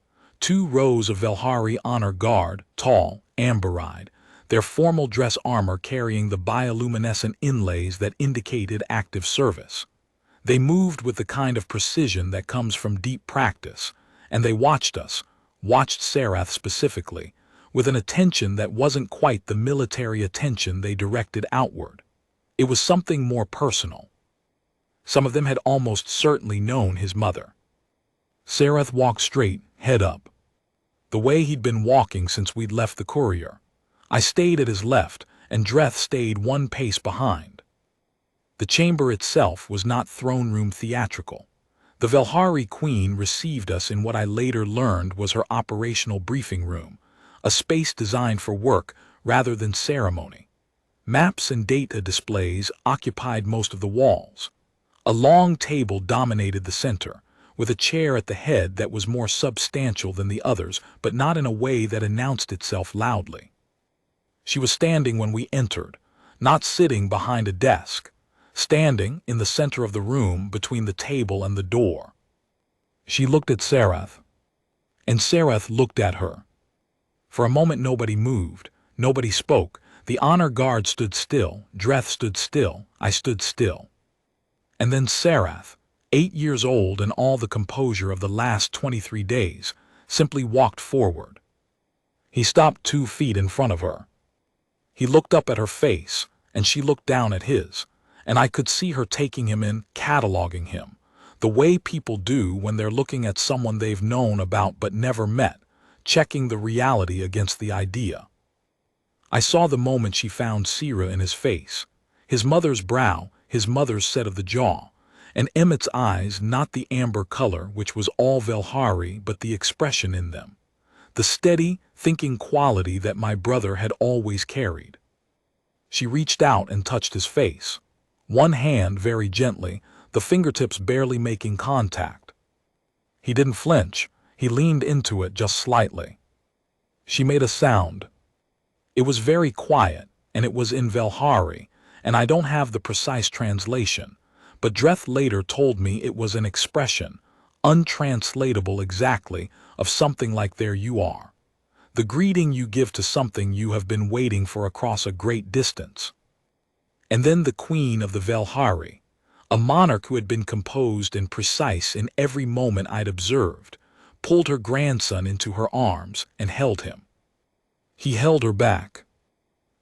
2 rows of Velhari honor guard, tall, amber-eyed, their formal dress armor carrying the bioluminescent inlays that indicated active service. They moved with the kind of precision that comes from deep practice, and they watched us, watched Sarath specifically, with an attention that wasn't quite the military attention they directed outward. It was something more personal. Some of them had almost certainly known his mother. Sarath walked straight, head up. The way he'd been walking since we'd left the courier. I stayed at his left, and Dreth stayed 1 pace behind. The chamber itself was not throne room theatrical. The Velhari Queen received us in what I later learned was her operational briefing room, a space designed for work rather than ceremony. Maps and data displays occupied most of the walls. A long table dominated the center, with a chair at the head that was more substantial than the others, but not in a way that announced itself loudly. She was standing when we entered, not sitting behind a desk, standing in the center of the room between the table and the door. She looked at Sarath, and Sarath looked at her. For a moment nobody moved, nobody spoke. The honor guard stood still, Dreth stood still, I stood still. And then Sarath, 8 years old and all the composure of the last 23 days, simply walked forward. He stopped 2 feet in front of her. He looked up at her face, and she looked down at his, and I could see her taking him in, cataloging him, the way people do when they're looking at someone they've known about but never met, checking the reality against the idea. I saw the moment she found Sira in his face, his mother's brow, his mother's set of the jaw, and Emmett's eyes, not the amber color, which was all Velhari, but the expression in them, the steady, thinking quality that my brother had always carried. She reached out and touched his face, 1 hand very gently, the fingertips barely making contact. He didn't flinch, he leaned into it just slightly. She made a sound. It was very quiet, and it was in Velhari, and I don't have the precise translation, but Dreth later told me it was an expression, untranslatable exactly, of something like "there you are," the greeting you give to something you have been waiting for across a great distance. And then the Queen of the Velhari, a monarch who had been composed and precise in every moment I'd observed, pulled her grandson into her arms and held him. He held her back.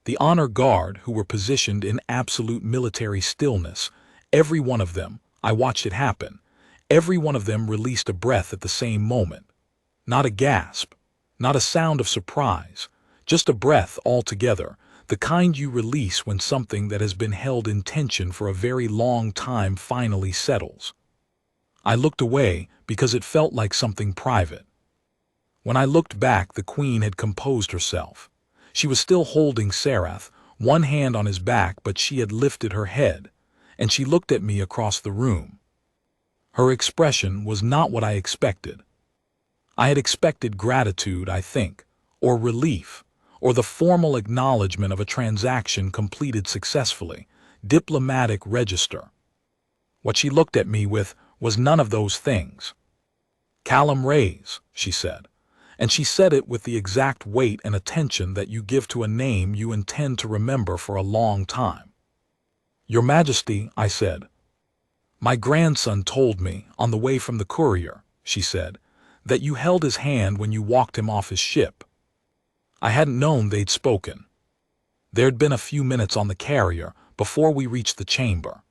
The honor guard, who were positioned in absolute military stillness, every one of them, I watched it happen, every one of them released a breath at the same moment. Not a gasp, not a sound of surprise, just a breath altogether, the kind you release when something that has been held in tension for a very long time finally settles. I looked away because it felt like something private. When I looked back, the Queen had composed herself. She was still holding Sarath, 1 hand on his back, but she had lifted her head, and she looked at me across the room. Her expression was not what I expected. I had expected gratitude, I think, or relief, or the formal acknowledgement of a transaction completed successfully, diplomatic register. What she looked at me with was none of those things. "Callum Rays," she said, and she said it with the exact weight and attention that you give to a name you intend to remember for a long time. "Your Majesty," I said. "My grandson told me, on the way from the courier," she said, "that you held his hand when you walked him off his ship." I hadn't known they'd spoken. There'd been a few minutes on the carrier before we reached the chamber.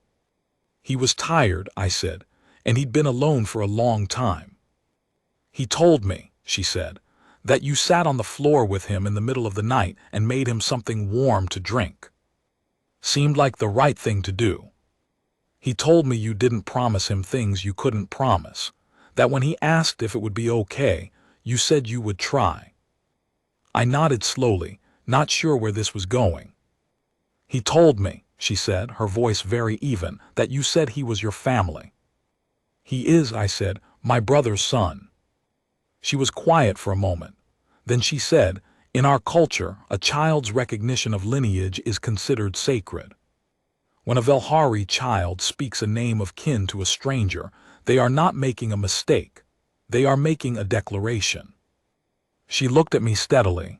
"He was tired," I said, "and he'd been alone for a long time. He told me," she said, "that you sat on the floor with him in the middle of the night and made him something warm to drink. Seemed like the right thing to do. He told me you didn't promise him things you couldn't promise, that when he asked if it would be okay, you said you would try." I nodded slowly, not sure where this was going. "He told me," she said, her voice very even, "that you said he was your family." "He is," I said, "my brother's son." She was quiet for a moment. Then she said, "In our culture, a child's recognition of lineage is considered sacred. When a Velhari child speaks a name of kin to a stranger, they are not making a mistake. They are making a declaration." She looked at me steadily.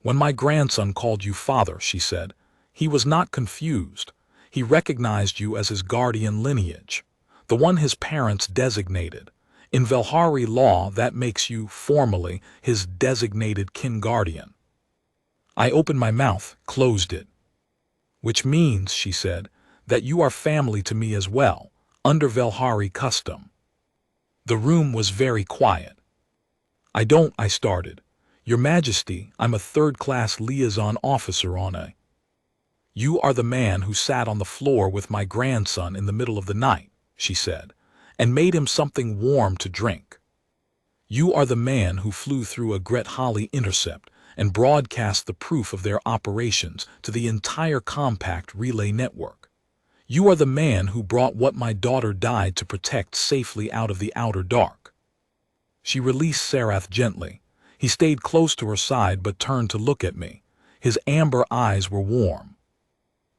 "When my grandson called you father," she said, "he was not confused. He recognized you as his guardian lineage, the one his parents designated. In Velhari law, that makes you, formally, his designated kin guardian." I opened my mouth, closed it. "Which means," she said, "that you are family to me as well, under Velhari custom." The room was very quiet. I started. "Your Majesty, I'm a third-class liaison officer on a—" "You are the man who sat on the floor with my grandson in the middle of the night," she said, "and made him something warm to drink. You are the man who flew through a Gret-Halley intercept and broadcast the proof of their operations to the entire compact relay network. You are the man who brought what my daughter died to protect safely out of the outer dark." She released Sarath gently. He stayed close to her side but turned to look at me. His amber eyes were warm.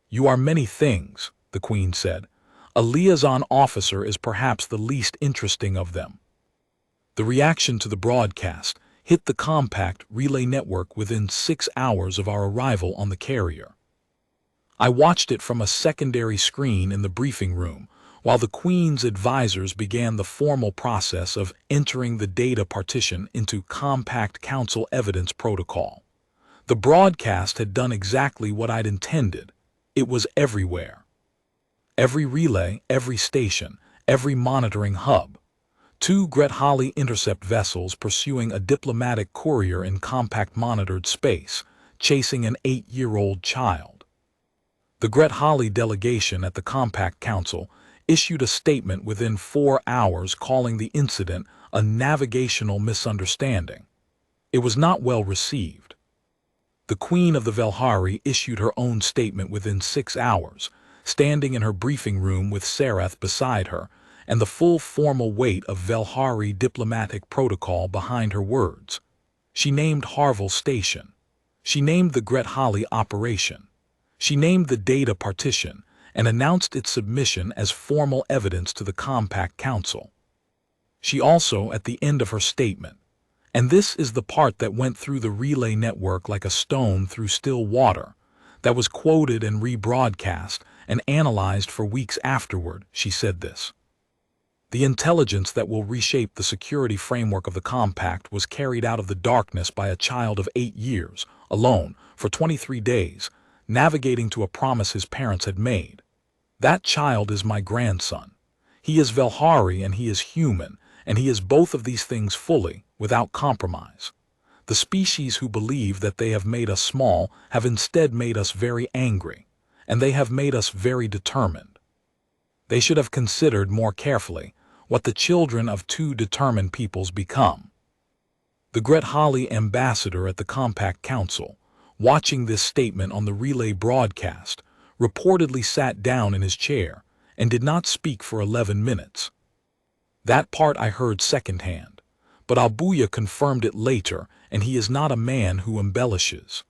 "You are many things," the Queen said. "A liaison officer is perhaps the least interesting of them." The reaction to the broadcast hit the compact relay network within 6 hours of our arrival on the carrier. I watched it from a secondary screen in the briefing room, while the Queen's advisors began the formal process of entering the data partition into Compact Council Evidence Protocol. The broadcast had done exactly what I'd intended. It was everywhere. Every relay, every station, every monitoring hub. 2 Gret-Halley intercept vessels pursuing a diplomatic courier in compact monitored space, chasing an 8-year-old child. The Gret-Halley delegation at the Compact Council issued a statement within 4 hours calling the incident a navigational misunderstanding. It was not well received. The Queen of the Velhari issued her own statement within 6 hours, standing in her briefing room with Sarath beside her, and the full formal weight of Velhari diplomatic protocol behind her words. She named Harville Station. She named the Gret-Halley operation. She named the data partition and announced its submission as formal evidence to the Compact Council. She also, at the end of her statement, and this is the part that went through the relay network like a stone through still water, that was quoted and rebroadcast and analyzed for weeks afterward, she said this: "The intelligence that will reshape the security framework of the Compact was carried out of the darkness by a child of 8 years, alone, for 23 days, navigating to a promise his parents had made. That child is my grandson. He is Velhari and he is human, and he is both of these things fully, without compromise. The species who believe that they have made us small have instead made us very angry, and they have made us very determined. They should have considered more carefully what the children of 2 determined peoples become." The Gret-Halley ambassador at the Compact Council, watching this statement on the relay broadcast, reportedly sat down in his chair and did not speak for 11 minutes. That part I heard secondhand, but Abuya confirmed it later, and he is not a man who embellishes.